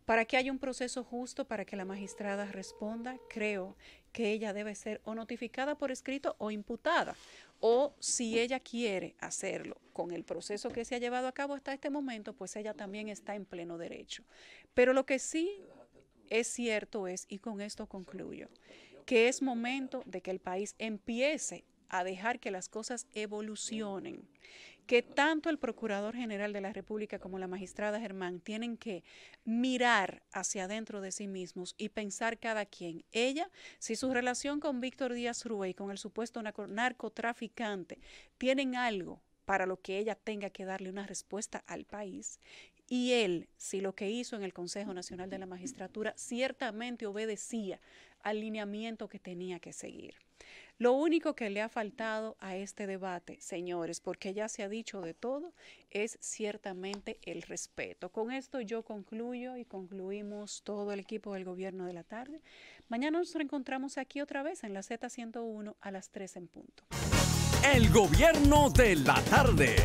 Para que haya un proceso justo, para que la magistrada responda, creo que ella debe ser o notificada por escrito o imputada. O si ella quiere hacerlo con el proceso que se ha llevado a cabo hasta este momento, pues ella también está en pleno derecho. Pero lo que sí es cierto es, y con esto concluyo, que es momento de que el país empiece a dejar que las cosas evolucionen, que tanto el Procurador General de la República como la magistrada Germán tienen que mirar hacia adentro de sí mismos y pensar cada quien. Ella, si su relación con Víctor Díaz Rúa y con el supuesto narcotraficante tienen algo para lo que ella tenga que darle una respuesta al país, y él, si lo que hizo en el Consejo Nacional de la Magistratura ciertamente obedecía al lineamiento que tenía que seguir. Lo único que le ha faltado a este debate, señores, porque ya se ha dicho de todo, es ciertamente el respeto. Con esto yo concluyo y concluimos todo el equipo del Gobierno de la Tarde. Mañana nos reencontramos aquí otra vez en la Z101 a las 3 en punto. El Gobierno de la Tarde.